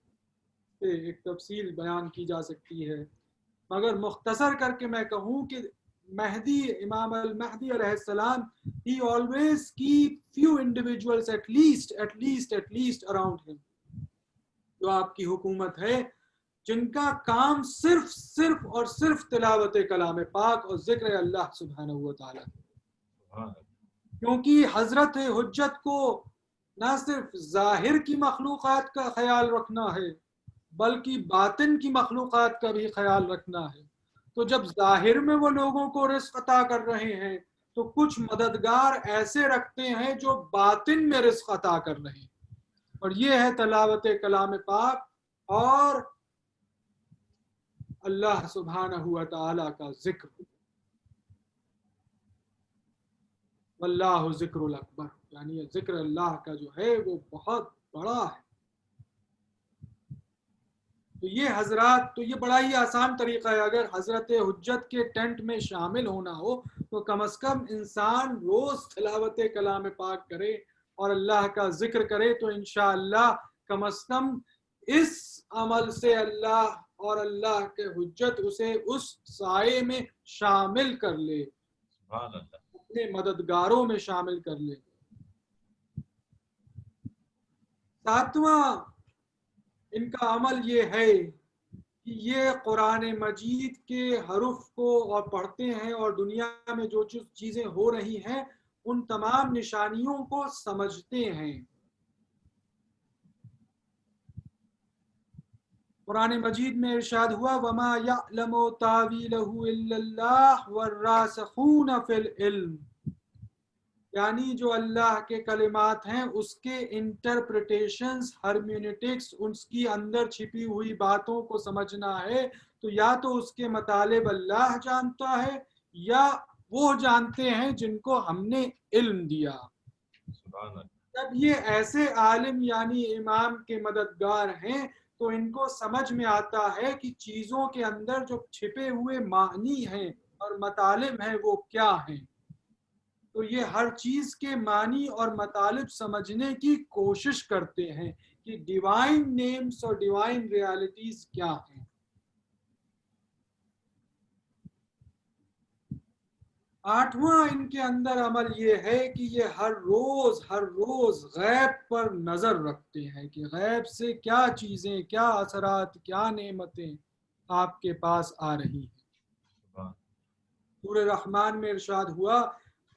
ایک تفصیل بیان کی جا سکتی ہے، مگر مختصر کر کے میں کہوں کہ مہدی، امام المہدی علیہ السلام، he always keep few individuals at least around him، جو آپ کی حکومت ہے، جن کا کام صرف اور صرف تلاوت کلام پاک اور ذکر اللہ سبحانہ و تعالی. کیونکہ حضرت حجت کو نہ صرف ظاہر کی مخلوقات کا خیال رکھنا ہے بلکہ باطن کی مخلوقات کا بھی خیال رکھنا ہے. تو جب ظاہر میں وہ لوگوں کو رزق عطا کر رہے ہیں تو کچھ مددگار ایسے رکھتے ہیں جو باطن میں رزق عطا کر رہے ہیں، اور یہ ہے تلاوت کلام پاک اور اللہ سبحانہ و تعالی کا ذکر. واللہ ذکر الاکبر، یعنی ذکر اللہ کا جو ہے وہ بہت بڑا ہے. تو یہ حضرات، تو یہ بڑا ہی آسان طریقہ ہے. اگر حضرت حجت کے ٹینٹ میں شامل ہونا ہو تو کم از کم انسان روز تلاوت کلام پاک کرے اور اللہ کا ذکر کرے، تو انشاءاللہ کم از کم اس عمل سے اللہ اور اللہ کے حجت اسے اس سائے میں شامل کر لے، اپنے مددگاروں میں شامل کر لے. ساتواں ان کا عمل یہ ہے یہ قرآن مجید کے حروف کو اور پڑھتے ہیں اور دنیا میں جو چیزیں ہو رہی ہیں ان تمام نشانیوں کو سمجھتے ہیں. قرآن مجید میں ارشاد ہوا وَمَا يَعْلَمُ تَأْوِيلَهُ إِلَّا اللَّهُ وَالرَّاسِخُونَ فِي الْعِلْمِ، یعنی جو اللہ کے کلمات ہیں اس کے انٹرپریٹیشنز، ہرمیونیٹکس، اس کی اندر چھپی ہوئی باتوں کو سمجھنا ہے تو یا تو اس کے مطالب اللہ جانتا ہے یا وہ جانتے ہیں جن کو ہم نے علم دیا. سبحان اللہ. جب یہ ایسے عالم یعنی امام کے مددگار ہیں تو ان کو سمجھ میں آتا ہے کہ چیزوں کے اندر جو چھپے ہوئے معنی ہیں اور مطالب ہیں وہ کیا ہیں. تو یہ ہر چیز کے معنی اور مطالب سمجھنے کی کوشش کرتے ہیں کہ ڈیوائن نیمز اور ڈیوائن ریالٹیز کیا ہیں. آٹھواں ان کے اندر عمل یہ ہے کہ یہ ہر روز غیب پر نظر رکھتے ہیں کہ غیب سے کیا چیزیں، کیا اثرات، کیا نعمتیں آپ کے پاس آ رہی ہیں. سورہ رحمان میں ارشاد ہوا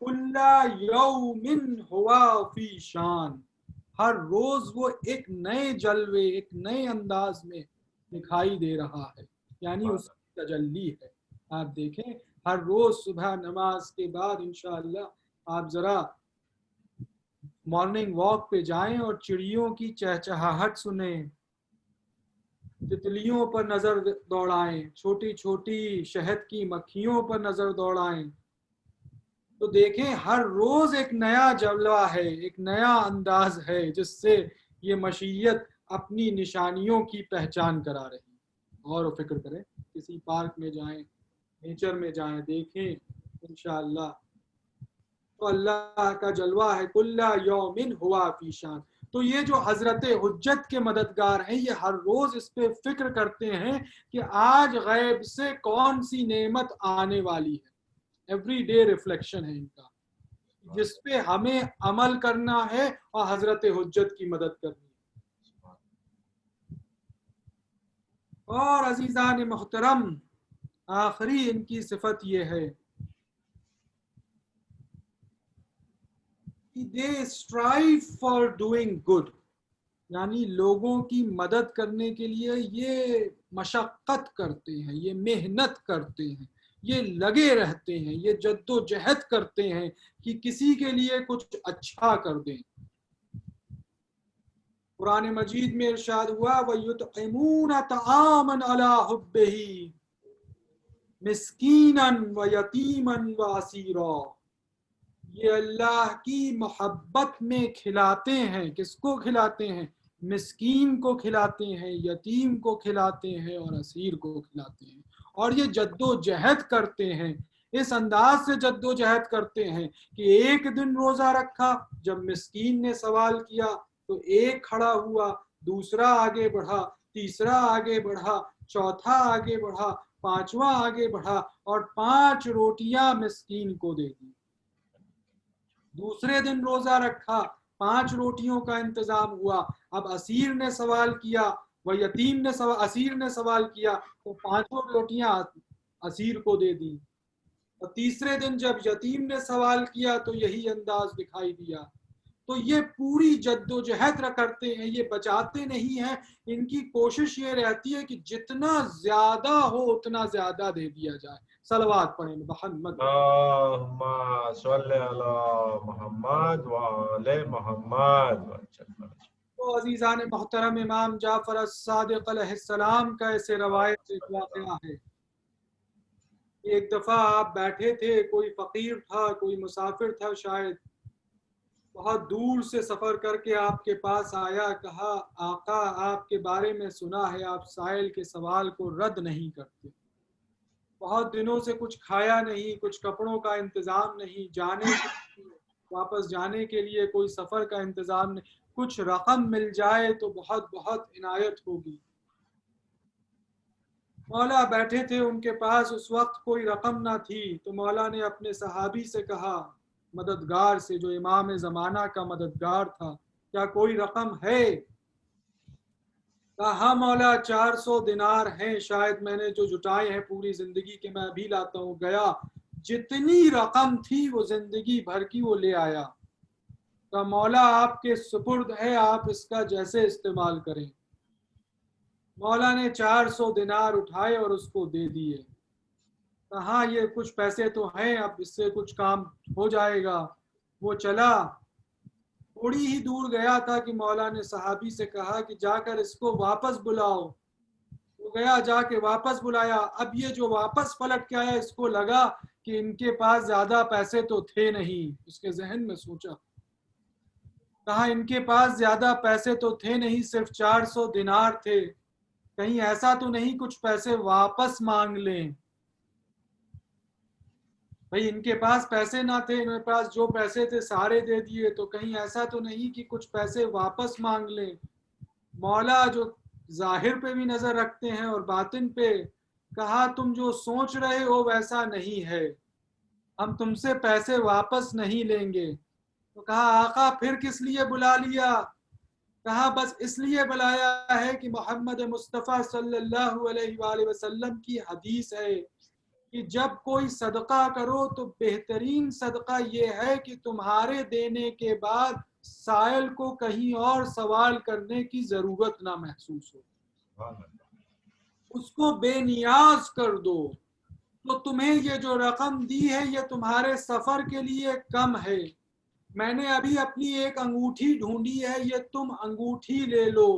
کُلَّ یَوْمٍ ہُوَ فِی شان، ہر روز وہ ایک نئے جلوے، ایک نئے انداز میں دکھائی دے رہا ہے، یعنی اس کی تجلی ہے. آپ دیکھیں ہر روز صبح نماز کے بعد انشاءاللہ آپ ذرا مارننگ واک پہ جائیں اور چڑیوں کی چہچہاہٹ سنیں، تتلیوں پر نظر دوڑائیں، چھوٹی چھوٹی شہد کی مکھیوں پر نظر دوڑائیں، تو دیکھیں ہر روز ایک نیا جلوہ ہے، ایک نیا انداز ہے جس سے یہ مشیت اپنی نشانیوں کی پہچان کرا رہی. غور و فکر کریں، کسی پارک میں جائیں، نیچر میں جائیں، دیکھیں انشاءاللہ تو اللہ کا جلوہ ہے کُلَّ یَوْمٍ ہُوَ فِی شان. تو یہ جو حضرت حجت کے مددگار ہیں یہ ہر روز اس پہ فکر کرتے ہیں کہ آج غیب سے کون سی نعمت آنے والی ہے. ایوری ڈے ریفلیکشن ہے ان کا جس پہ ہمیں عمل کرنا ہے اور حضرت حجت کی مدد کرنی ہے. اور عزیزان محترم آخری ان کی صفت یہ ہے کہ they strive for doing good، یعنی لوگوں کی مدد کرنے کے لیے یہ مشقت کرتے ہیں، یہ محنت کرتے ہیں، یہ لگے رہتے ہیں، یہ جد و جہد کرتے ہیں کہ کسی کے لیے کچھ اچھا کر دیں. قرآن مجید میں ارشاد ہوا وَيُطْعِمُونَ طَعَامًا عَلَىٰ حُبِّهِ مِسْكِينًا وَيَتِيمًا وَأَسِيرًا، یہ اللہ کی محبت میں کھلاتے ہیں. کس کو کھلاتے ہیں؟ مسکین کو کھلاتے ہیں، یتیم کو کھلاتے ہیں اور اسیر کو کھلاتے ہیں. اور یہ جد و جہد کرتے ہیں، اس انداز سے جد و جہد کرتے ہیں کہ ایک دن روزہ رکھا، جب مسکین نے سوال کیا تو ایک کھڑا ہوا، دوسرا آگے بڑھا، تیسرا آگے بڑھا، چوتھا آگے بڑھا، پانچواں آگے بڑھا اور 5 روٹیاں مسکین کو دے دی. دوسرے دن روزہ رکھا، 5 روٹیوں کا انتظام ہوا. اب اسیر نے سوال کیا، وہ یتیم نے اسیر نے سوال کیا تو 5 روٹیاں اسیر کو دے دی. اور تیسرے دن جب یتیم نے سوال کیا تو یہی انداز دکھائی دیا. تو یہ پوری جد و جہد کرتے ہیں، یہ بچاتے نہیں ہیں. ان کی کوشش یہ رہتی ہے کہ جتنا زیادہ ہو اتنا زیادہ دے دیا جائے. صلوات پڑھیں محمد اللہم صلی علی محمد وعلی محمد. تو عزیزان محترم امام جعفر الصادق علیہ السلام کا ایسے روایت ایک واقعہ ہے. ایک دفعہ آپ بیٹھے تھے، کوئی فقیر تھا، کوئی مسافر تھا، شاید بہت دور سے سفر کر کے آپ کے پاس آیا، کہا آقا آپ کے بارے میں سنا ہے آپ سائل کے سوال کو رد نہیں کرتے، بہت دنوں سے کچھ کھایا نہیں، کچھ کپڑوں کا انتظام نہیں، واپس جانے کے لیے کوئی سفر کا انتظام نہیں، کچھ رقم مل جائے تو بہت بہت عنایت ہوگی. مولا بیٹھے تھے، ان کے پاس اس وقت کوئی رقم نہ تھی، تو مولا نے اپنے صحابی سے کہا، مددگار سے جو امام زمانہ کا مددگار تھا، کیا کوئی رقم ہے؟ کہا ہاں مولا 400 دینار ہیں شاید میں نے جو جٹائے ہیں پوری زندگی کے، میں ابھی لاتا ہوں. گیا جتنی رقم تھی وہ زندگی بھر کی وہ لے آیا. کہا مولا آپ کے سپرد ہے، آپ اس کا جیسے استعمال کریں. مولا نے 400 دینار اٹھائے اور اس کو دے دیے. کہا ہاں یہ کچھ پیسے تو ہیں، اب اس سے کچھ کام ہو جائے گا. وہ چلا، تھوڑی ہی دور گیا تھا کہ مولا نے صحابی سے کہا کہ جا کر اس کو واپس بلاؤ. وہ گیا، جا کے واپس بلایا. اب یہ جو واپس پلٹ کے آیا اس کو لگا کہ ان کے پاس زیادہ پیسے تو تھے نہیں. اس کے ذہن میں سوچا، کہا ان کے پاس زیادہ پیسے تو تھے نہیں، صرف 400 دینار تھے. کہیں ایسا تو نہیں کچھ پیسے واپس مانگ لیں. بھئی ان کے پاس پیسے نہ تھے، ان کے پاس جو پیسے تھے سارے دے دیے، تو کہیں ایسا تو نہیں کہ کچھ پیسے واپس مانگ لیں. مولا جو ظاہر پہ بھی نظر رکھتے ہیں اور باطن پہ، کہا تم جو سوچ رہے ہو ویسا نہیں ہے، ہم تم سے پیسے واپس نہیں لیں گے. تو کہا آقا پھر کس لیے بلا لیا؟ کہا بس اس لیے بلایا ہے کہ محمد مصطفیٰ صلی اللہ علیہ وآلہ وسلم کی حدیث ہے کہ جب کوئی صدقہ کرو تو بہترین صدقہ یہ ہے کہ تمہارے دینے کے بعد سائل کو کہیں اور سوال کرنے کی ضرورت نہ محسوس ہو، اس کو بے نیاز کر دو. تو تمہیں یہ جو رقم دی ہے یہ تمہارے سفر کے لیے کم ہے. میں نے ابھی اپنی ایک انگوٹھی ڈھونڈی ہے، یہ تم انگوٹھی لے لو،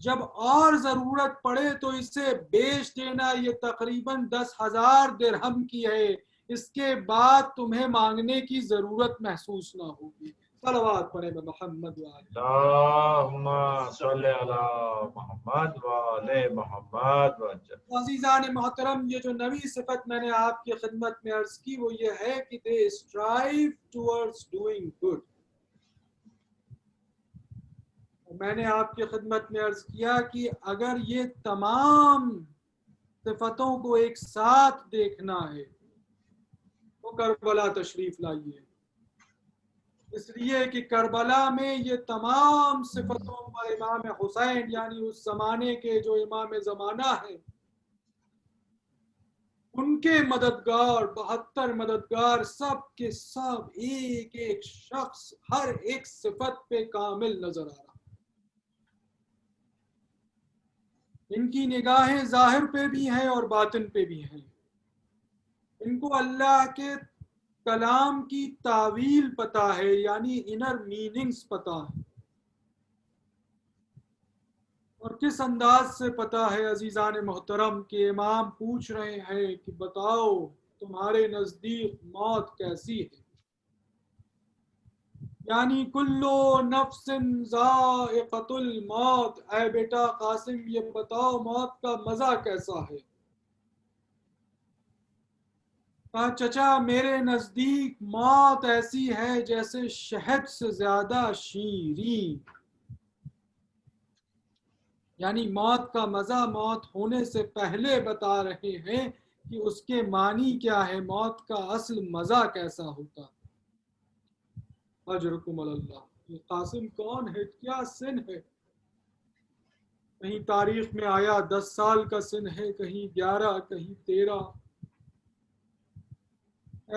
جب اور ضرورت پڑے تو اسے بیچ دینا. یہ تقریباً 10,000 درہم کی ہے، اس کے بعد تمہیں مانگنے کی ضرورت محسوس نہ ہوگی. صلوات پڑھیں محمد وآلہ. اللہم صلی علی محمد وآل محمد وجل. عزیزان محترم، یہ جو نوی صفت میں نے آپ کی خدمت میں عرض کی وہ یہ ہے کہ they strive towards doing good. میں نے آپ کی خدمت میں عرض کیا کہ اگر یہ تمام صفتوں کو ایک ساتھ دیکھنا ہے تو کربلا تشریف لائیے، اس لیے کہ کربلا میں یہ تمام صفتوں پر امام حسین یعنی اس زمانے کے جو امام زمانہ ہیں ان کے مددگار 72 مددگار سب کے سب ایک ایک شخص ہر ایک صفت پہ کامل نظر آ رہا. ان کی نگاہیں ظاہر پہ بھی ہیں اور باطن پہ بھی ہیں. ان کو اللہ کے کلام کی تعویل پتہ ہے، یعنی انر میننگز پتہ ہے. اور کس انداز سے پتہ ہے عزیزان محترم کہ امام پوچھ رہے ہیں کہ بتاؤ تمہارے نزدیک موت کیسی ہے، یعنی کلو نفس ذائقۃ الموت. اے بیٹا قاسم یہ بتاؤ موت کا مزہ کیسا ہے؟ کہا چچا میرے نزدیک موت ایسی ہے جیسے شہد سے زیادہ شیریں. یعنی موت کا مزہ موت ہونے سے پہلے بتا رہے ہیں کہ اس کے معنی کیا ہے، موت کا اصل مزہ کیسا ہوتا. اجرکم اللہ. یہ قاسم کون ہے، کیا سن ہے؟ کہیں تاریخ میں آیا 10 سال کا سن ہے، کہیں 11، کہیں 13.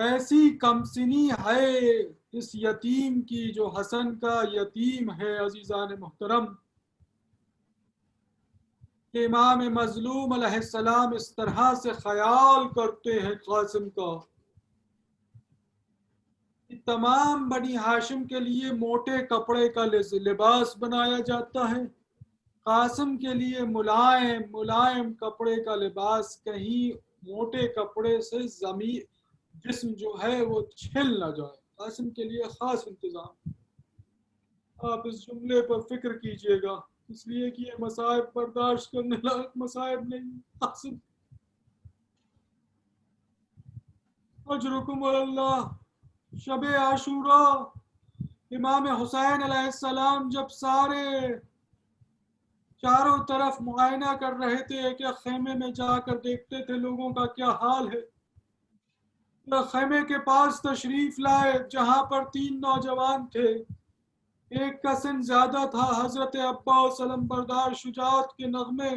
ایسی کم سنی ہے اس یتیم کی جو حسن کا یتیم ہے. عزیزان محترم، کہ امام مظلوم علیہ السلام اس طرح سے خیال کرتے ہیں قاسم کا. تمام بنی ہاشم کے لیے موٹے کپڑے کا لباس بنایا جاتا ہے، قاسم کے لیے ملائم کپڑے کا لباس. کہیں موٹے کپڑے سے جسم جو ہے وہ چھل نہ جائے. قاسم کے لیے خاص انتظام. آپ اس جملے پر فکر کیجئے گا، اس لیے کہ یہ مصائب برداشت کرنے لائق مصائب نہیں. قاسم اجرکم اللہ. شب عاشوراء امام حسین علیہ السلام جب سارے چاروں طرف معائنہ کر رہے تھے، ایک ایک خیمے میں جا کر دیکھتے تھے لوگوں کا کیا حال ہے. خیمے کے پاس تشریف لائے جہاں پر 3 نوجوان تھے. ایک کا سن زیادہ تھا، حضرت عباس علم بردار شجاعت کے نغمے.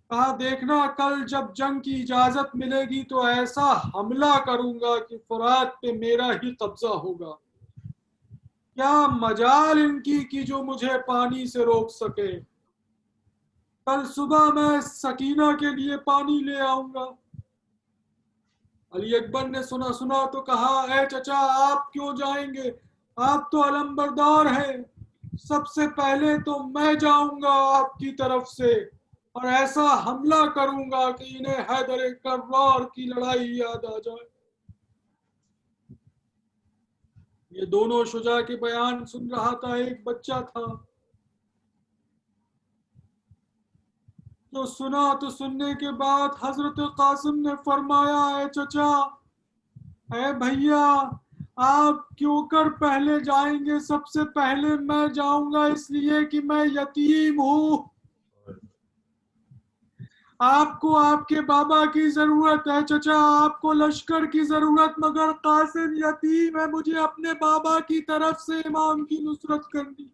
کہا دیکھنا کل جب جنگ کی اجازت ملے گی تو ایسا حملہ کروں گا کہ فرات پہ میرا ہی قبضہ ہوگا. کیا مجال ان کی کہ جو مجھے پانی سے روک سکے. کل صبح میں سکینہ کے لیے پانی لے آؤں گا. علی اکبر نے سنا تو کہا اے چچا آپ کیوں جائیں گے، آپ تو علم بردار ہیں. سب سے پہلے تو میں جاؤں گا آپ کی طرف سے اور ایسا حملہ کروں گا کہ انہیں حیدر کرار کی لڑائی یاد آ جائے. یہ دونوں شجاع کے بیان سن رہا تھا. ایک بچہ تھا جو سنا تو سننے کے بعد حضرت قاسم نے فرمایا اے چچا، اے بھیا، آپ کیوں کر پہلے جائیں گے، سب سے پہلے میں جاؤں گا اس لیے کہ میں یتیم ہوں. آپ کو آپ کے بابا کی ضرورت ہے چچا، آپ کو لشکر کی ضرورت، مگر قاسم یتیم ہے، مجھے اپنے بابا کی طرف سے امام کی نصرت کرنی.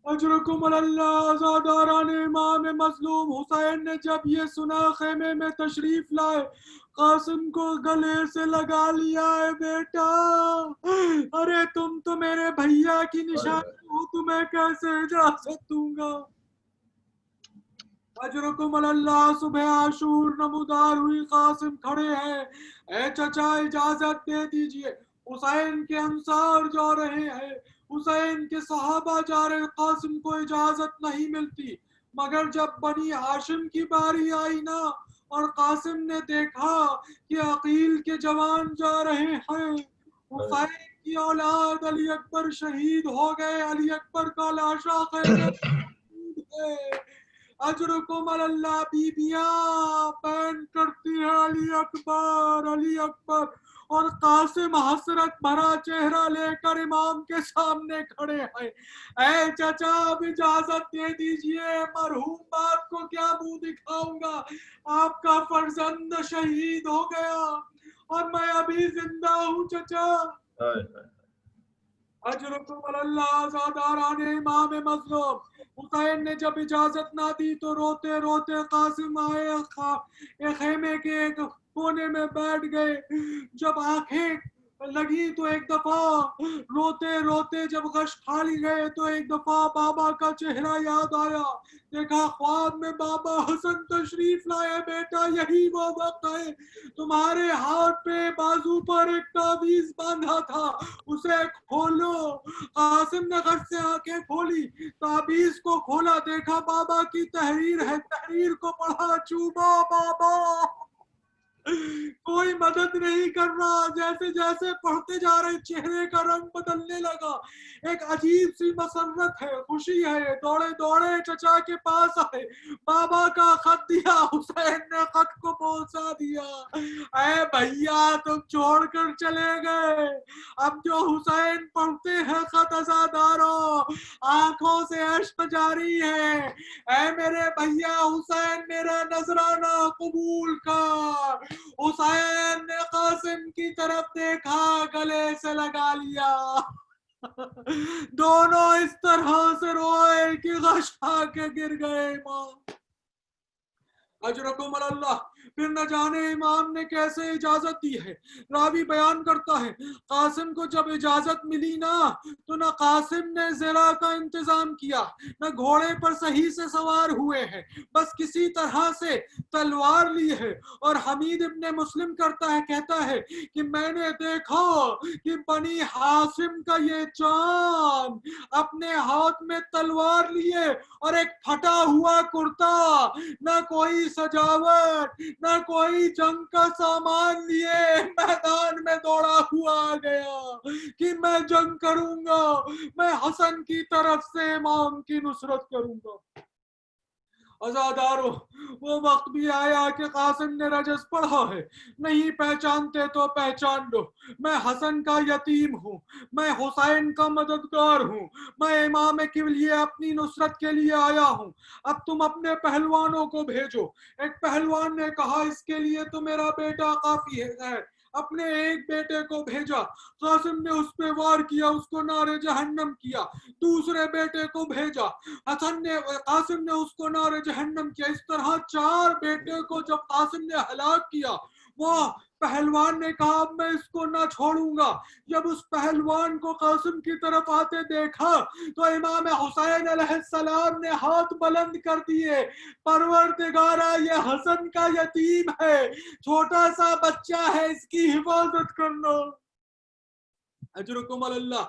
اجرکم اللہ. عزاداران امام مظلوم حسین نے جب یہ سنا خیمے میں تشریف لائے، قاسم کو گلے سے لگا لیا. ہے بیٹا، ارے تم تو میرے بھیا کی نشانی ہو، تمہیں کیسے اجازت دوں گا. اجرکم اللہ. صبح عاشور نمودار ہوئی، قاسم کھڑے ہیں. اے چچا اجازت دے دیجئے، حسین کے انصار جا رہے ہیں، حسین کے صحابہ جا رہے. قاسم کو اجازت نہیں ملتی، مگر جب بنی ہاشم کی باری آئی نا اور قاسم نے دیکھا کہ عقیل کے جوان جا رہے ہیں، حسین کی اولاد علی اکبر شہید ہو گئے، علی اکبر کا لاشا خیمے ہے. اجرکم اللہ. بیبیاں بین کرتی ہے علی اکبر علی اکبر، اور قاسم حسرت بھرا چہرہ لے کر امام کے سامنے کھڑے ہیں. اے چچا اب اجازت دے دیجئے، مرحوم باپ کو کیا منہ دکھاؤں گا، آپ کا فرزند شہید ہو گیا اور میں ابھی زندہ ہوں چچا. اجرکم اللہ. عزاداران امام مظلوم حسین نے جب اجازت نہ دی تو روتے روتے قاسم آئے، خیمے کے ایک کونے میں بیٹھ گئے. جب آنکھیں لگی تو ایک دفعہ روتے روتے جب غش کھا لی گئے تو ایک دفعہ بابا کا چہرہ یاد آیا. دیکھا خواب میں بابا حسن تشریف لائے. بیٹا یہی وہ وقت ہے، تمہارے ہاتھ پہ بازو پر ایک تعویذ باندھا تھا، اسے کھولو. قاسم نے غش سے آنکھیں کھولی، تعویذ کو کھولا، دیکھا بابا کی تحریر ہے. تحریر کو پڑھا، چوبا بابا. کوئی مدد نہیں کر رہا. جیسے جیسے پڑھتے جا رہے چہرے کا رنگ بدلنے لگا. ایک عجیب سی مسرت ہے، خوشی ہے. دوڑے دوڑے چچا کے پاس آئے، بابا کا خط دیا. حسین نے خط کو پہنچا دیا. اے بھیا تم چھوڑ کر چلے گئے، اب جو حسین پڑھتے ہیں خط عزاداروں، آنکھوں سے اشک جاری ہے. اے میرے بھیا حسین میرا نذرانہ قبول کر. حسین نے قاسم کی طرف دیکھا، گلے سے لگا لیا. دونوں اس طرح سے روئے کہ غش آ کے گر گئے. امام اجرکم اللہ. پھر نہ جانے امام نے کیسے اجازت دی ہے. راوی بیان کرتا ہے قاسم کو جب اجازت ملی نا تو نہ قاسم نے زرہ کا انتظام کیا، نہ گھوڑے پر صحیح سے سوار ہوئے ہیں، بس کسی طرح سے تلوار لی ہے. اور حمید ابن مسلم کرتا ہے، کہتا ہے کہ میں نے دیکھا کہ بنی ہاشم کا یہ چاند اپنے ہاتھ میں تلوار لیے اور ایک پھٹا ہوا کرتا، نہ کوئی سجاوٹ نہ کوئی جنگ کا سامان لیے میدان میں دوڑا ہوا آ گیا کہ میں جنگ کروں گا، میں حسن کی طرف سے امام کی نصرت کروں گا. عزادارو وہ وقت بھی آیا کہ قاسم نے رجز پڑھا ہے. نہیں پہچانتے تو پہچان لو، میں حسن کا یتیم ہوں، میں حسین کا مددگار ہوں، میں امام کے لیے اپنی نصرت کے لیے آیا ہوں. اب تم اپنے پہلوانوں کو بھیجو. ایک پہلوان نے کہا اس کے لیے تو میرا بیٹا کافی ہے. اپنے ایک بیٹے کو بھیجا، قاسم نے اس پہ وار کیا، اس کو نار جہنم کیا. دوسرے بیٹے کو بھیجا، قاسم نے اس کو نار جہنم کیا. اس طرح 4 بیٹے کو جب قاسم نے ہلاک کیا، وہ پہلوان نے کہا اب میں اس کو نہ چھوڑوں گا. جب اس پہلوان کو قاسم کی طرف آتے دیکھا تو امام حسین علیہ السلام نے ہاتھ بلند کر دیے، پروردگارا یہ حسن کا یتیم ہے، چھوٹا سا بچہ ہے، اس کی حفاظت کرنا. اجرکم اللہ.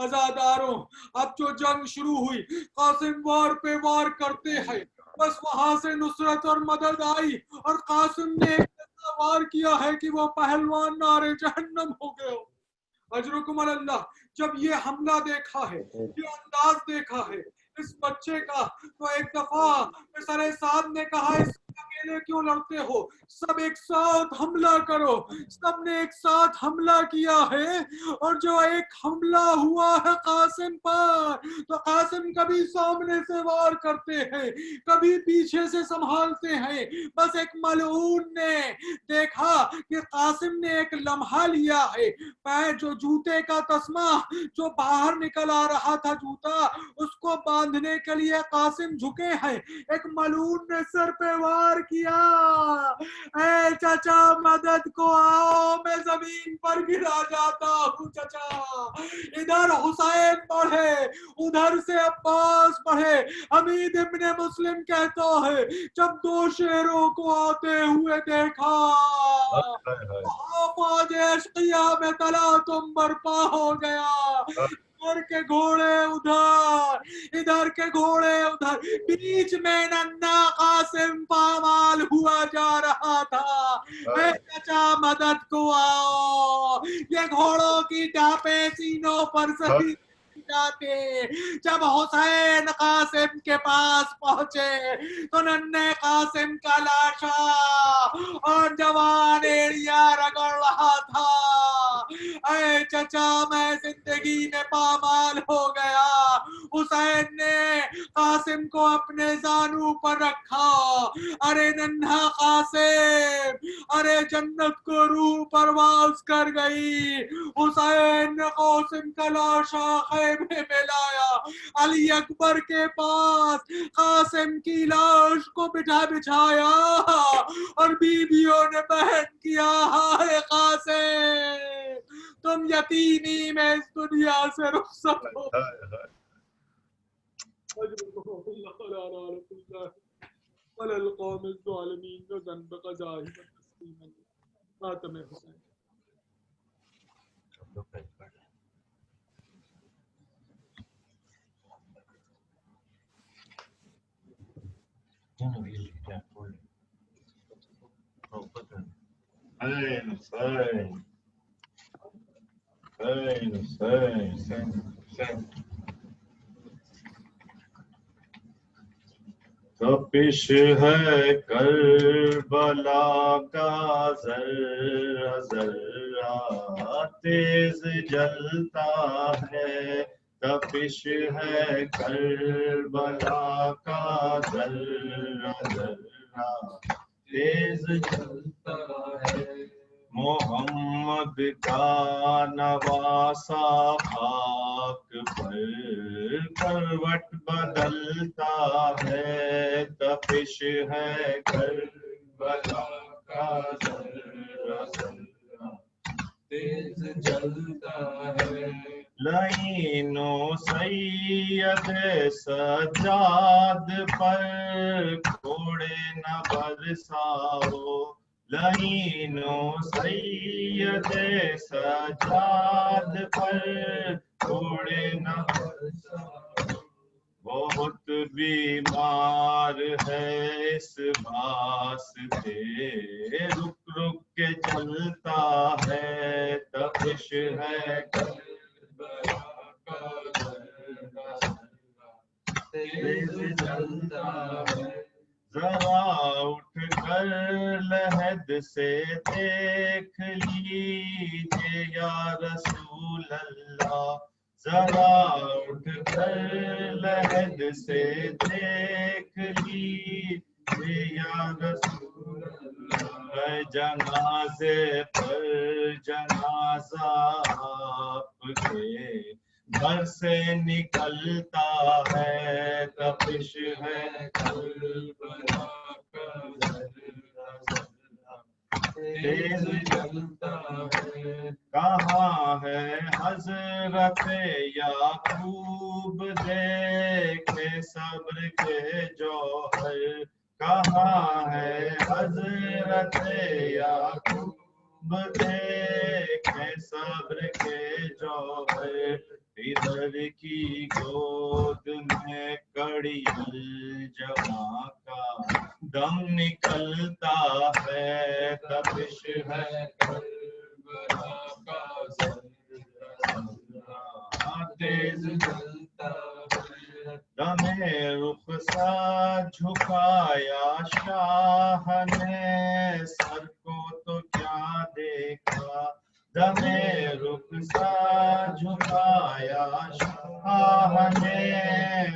عزاداروں، اب جو جنگ شروع ہوئی، قاسم وار پہ وار کرتے ہیں، بس وہاں سے نصرت اور مدد آئی اور قاسم نے ایسا وار کیا ہے کہ وہ پہلوان نار جہنم ہو گیا. اجرکم اللہ. جب یہ حملہ دیکھا ہے، یہ انداز دیکھا ہے اس بچے کا، تو ایک دفعہ سر صاحب نے کہا اس اکیلے کیوں لڑتے ہو، سب ایک ساتھ حملہ کرو. سب نے ایک ساتھ حملہ کیا ہے، اور جو ایک حملہ ہوا ہے قاسم پر، تو قاسم کبھی سامنے سے وار کرتے ہیں، کبھی پیچھے سے سنبھالتے ہیں. بس ایک ملعون نے دیکھا کہ قاسم نے ایک لمحہ لیا ہے، پیر جو جوتے کا تسمہ جو باہر نکل آ رہا تھا جوتا، اس کو باندھنے کے لیے قاسم جھکے ہیں. ایک ملعون نے سر پہ وار کیا، اے چچا مدد کو آؤ، میں زمین پر گرا جاتا ہوں چچا. ادھر حسین بڑھے، ادھر سے عباس بڑھے. حمید ابن مسلم کہتا ہے جب 2 شیروں کو آتے ہوئے دیکھا، فوج اشقیاء میں تلاطم برپا ہو گیا. ادھر کے گھوڑے ادھر، ادھر کے گھوڑے ادھر، بیچ میں ننھا قاسم پامال ہوا جا رہا تھا. اے چچا مدد کو آؤ، یہ گھوڑوں کی ٹاپیں سینوں پر سہی جاتے. جب حسین قاسم کے پاس پہنچے تو ننھے قاسم کا لاشا اور جوان ایڑیا رگڑ رہا تھا. اے چچا میں زندگی میں پامال ہو گیا. حسین نے قاسم کو اپنے زانو پر رکھا. ارے ننھا قاسم، ارے جنت کو روح پرواز کر گئی. حسین نے قاسم کا لاشا خیمے میں لایا، علی اکبر کے پاس قاسم کی لاش کو بچھایا، اور بیویوں نے بہن کیا ہائے قاسم تم یتیمی میں اس دنیا سے رخصت ہو. وَلَا الْقَوْمِ الظَّالِمِينَ وَذَنْبَ قَضَائِهِ وَتَسْلِيمًا. خاتم حسین. تپش ہے کربلا کا ذرہ ذرہ تیز جلتا ہے. تپش ہے کربلا کا ذرہ ذرہ تیز جلتا ہے. محمد کا نواسا خاک پر کروٹ بدلتا ہے. تپش ہے کربلا کا ذرہ ذرہ تیز جلتا ہے. لعینو سید سجاد پر گھوڑے نہ برساؤ. لعینو سید سجاد پر گھوڑے نہ برساؤ. بہت بیمار ہے اس واسطے رک رک کے چلتا ہے. تپش ہے کربلا کا ذرہ ذرہ تیز جلتا ہے. ذرا اٹھ کر لحد سے دیکھ لیجیے یا رسول اللہ. ذرا اٹھ کر لحد سے دیکھ لیجیے یا رسول اللہ. جنازے پر جنازہ آپ کے گھر سے نکلتا ہے، تپش ہے کربلا کا ذرہ ذرہ تیز جلتا ہے۔ کہاں ہے حضرت یعقوب دیکھے صبر کے جوہر، کہاں ہے حضرت یعقوب دیکھے صبر کے جوہر، ادھر کی گود میں کڑی الجماں کا دم نکلتا ہے، تپش ہے کربلا کا ذرہ ذرہ تیز جلتا ہے۔ دم رخسار جھکایا شاہ نے سر کو تو کیا دیکھا، دم رخسار جھکایا شاہ نے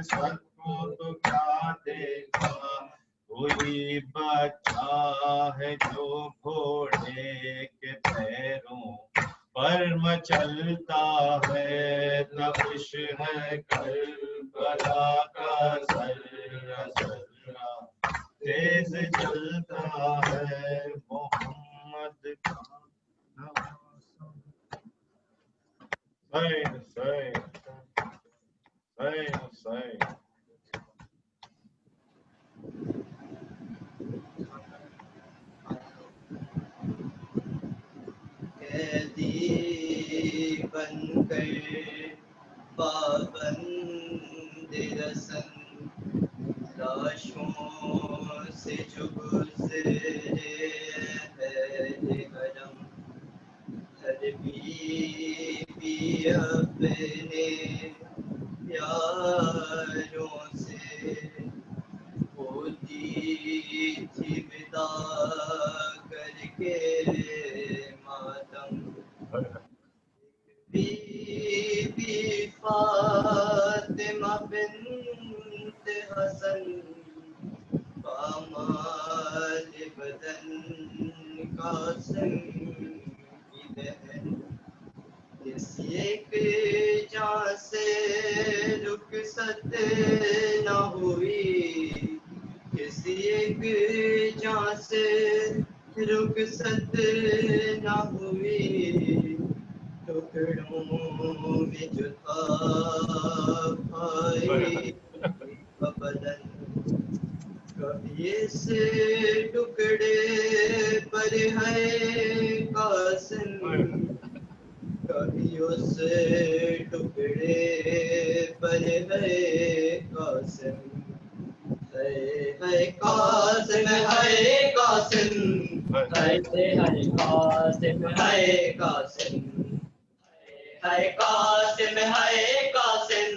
سر کو تو کیا دیکھا، کوئی بچہ ہے جو گھوڑے کے پیروں پر مچلتا ہے، تپش ہے کربلا کا ذرہ ذرہ تیز جلتا ہے، محمد کا حسین حسین حسین حسین۔ قیدی بن کر پابند رسن لاشوں سے جو گزرے اہل حرم، ہر بیوی اپنے پیاروں سے ہوتی تھی ودا کر کے ماتم، بی بی فاطمہ بنت حسن پامال بدن قاسم کی بہن، اس ایک جان سے رخصت نہ ہوئی، کسی ایک جان سے رخصت نہ ہوئی، ٹکڑوں میں جو تھا بھائی کا بدن، کبھی اس ٹکڑے پر ہے قاسم، کبھی اس ٹکڑے پر ہے قاسم، ہے قاسم ہے قاسم، ہے قاسم ہے قاسم، ہے قاسم ہے قاسم،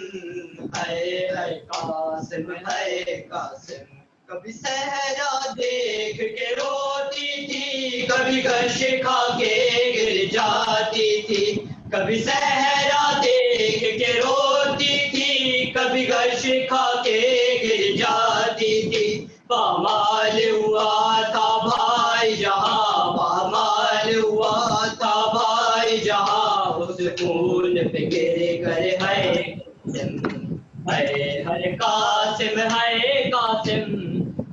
ہے قاسم ہے قاسم، کبھی صحرا دیکھ کے روتی تھی، کبھی گش کھا کے گر جاتی تھی، کبھی صحرا دیکھ کے روتی تھی، کبھی گش کھا کے گر جاتی تھی، پامال ہوا تھا بھائی جہاں، پامال ہوا تھا بھائی جہاں، اس خون پہ گر کر ہے قاسم ہے قاسم،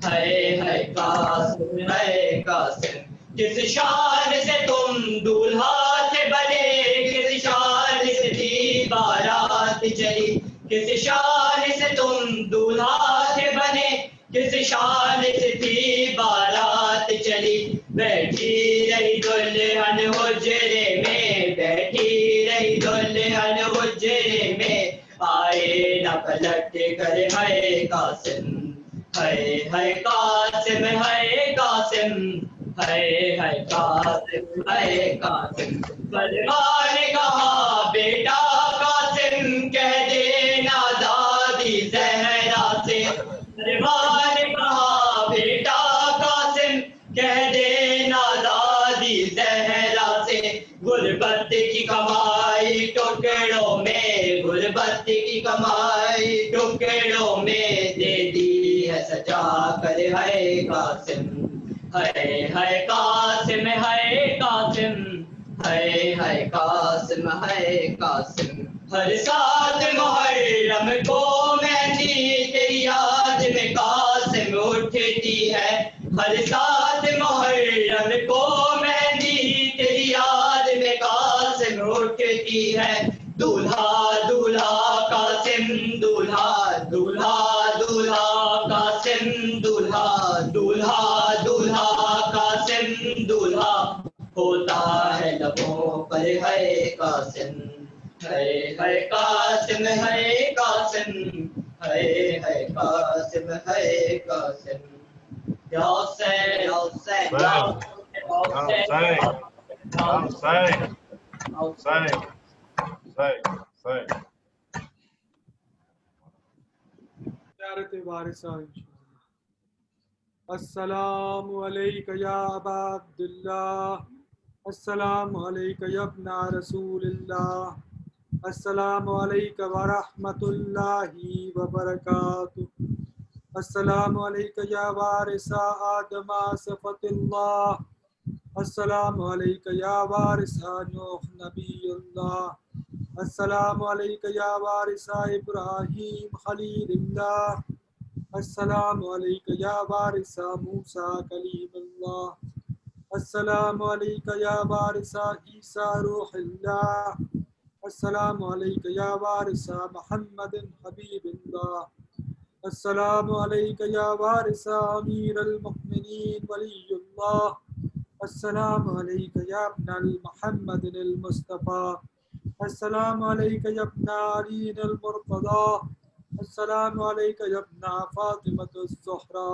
ہے قاسم ہے قاسم، کس شان سے تم دولہا تھے بنے، کس شان سے تھی بارات چلی، کس شان سے تم دولہا تھے بنے، کس شان سے تھی بارات چلی، بیٹھی رہی دلہن حجرے میں، بیٹھی رہی دلہن حجرے میں، آئے نہ پلٹ کر ہے قاسم، ہے قاسم ہے قاسم، ہے قاسم ہے قاسم، سلمان نے کہا بیٹا قاسم کہہ دینا دادی زہرا سے، سلمان نے کہا بیٹا قاسم کہہ دینا دادی زہرا سے، غربت کی کمائی ٹکڑوں میں، غربت کی کمائی ٹکڑوں میں دے دی ہے سجا کر ہے قاسم، ہے قاسم ہے قاسم ہے قاسم ہے قاسم ہر ساتھ محرم کو مہندی تیری یاد میں قاسم اٹھتی ہے ہر ساتھ محرم کو مہندی تیری یاد میں قاسم اٹھتی ہے دولہا دولہا قاسم دولہا دولہا دولہا قاسم دولہا دولہا دولہا قاسم دولہا ہوتا ہے لبوں پر ہے قاسم ہے قاسم ہے قاسم ہے قاسم ہے قاسم یا حسین یا حسین یا زیارت وارثہ السلام علیک یا ابا عبداللہ السلام علیک یا ابن رسول اللہ السلام علیک ورحمۃ اللہ وبرکاتہ السلام علیک یا وارث آدم صفت اللہ السلام علیک یا وارث نوح نبی اللہ السلام علیک یا وارث ابراہیم خلیل اللہ السلام علیک یا وارث موسیٰ کلیم اللہ السلام علیک یا وارث عیسیٰ روح اللہ السلام علیک یا وارث محمد حبیب اللہ السلام علیک یا وارث امیر المؤمنین ولی اللہ السلام علیک یا ابن المحمد المصطفیٰ السلام علیک یا ابن علی المرتضی السلام علیک یا ابن فاطمۃ الزہرا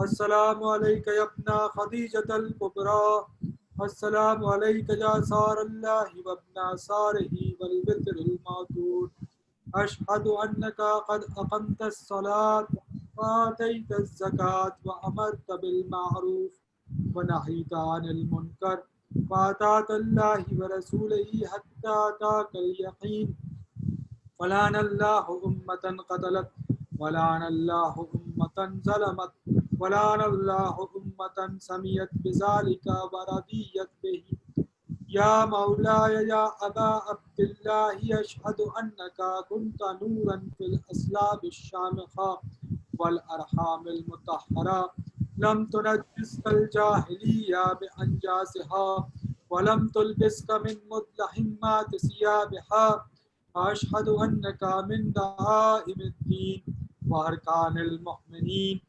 السلام علیک یا ابن خدیجۃ الکبریٰ السلام علیک یا سار اللہ وابن سارہ والبتر المعتور اشہد انک قد اقمت الصلاۃ وآتیت الزکاۃ وامرت بالمعروف ونہیت عن المنکر وأطاعت اللہ ورسولہ حتی أتاک الیقین ولعن اللہ امة قتلت ولعن اللہ امة ظلمت ولعن اللہ امة سمیت بذلک وردیت بہ یا مولاي یا ابا عبداللہ اشہد انک کنت نورا فی الاسلاب الشامخہ والارحام المطہرہ لم تنجسك الجاہلیہ بانجاسها ولم تلبسك من مدلحمات ثيابها واشهد انك من دعائم الدين واركان المؤمنين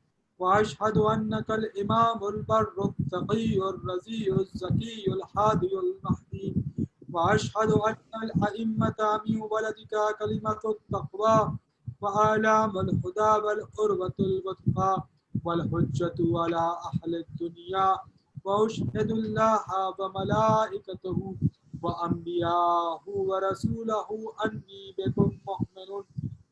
واشهد انك الامام البر التقي الرزي الزكي الهادي المهدي واشهد ان الائمه من ولدك كلمه التقوى واعلام الهدى والعروه الوثقى والحجة على أهل الدنيا وأشهد الله وملائكته وأنبياءه ورسوله أني بكم مؤمن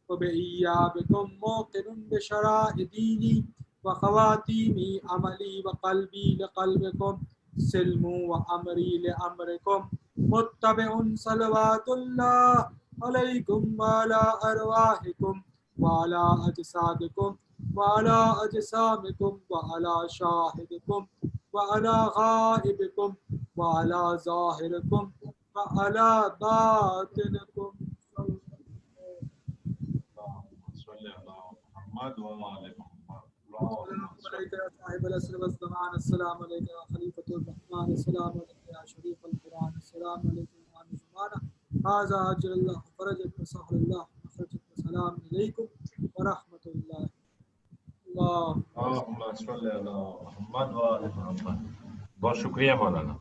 وبإيابكم موقن بشرائع ديني وخواتيم عملي وقلبي لقلبكم سلم وأمري لأمركم متبع صلوات الله عليكم وعلى أرواحكم وعلى أجسادكم وعلى أجسامكم وعلى شاهدكم وعلى غائبكم وعلى ظاهركم وعلى باطنكم صاحب العصر والزمان السلام عليك يا خليفة الرحمن السلام عليك يا شريف القرآن السلام عليكم يا زمانة هذا أجر الله فرجك وسهل الله مخرجك وسلام عليكم ورحمة الله اللهم صل علی محمد و آل محمد. بہت شکریہ مولانا.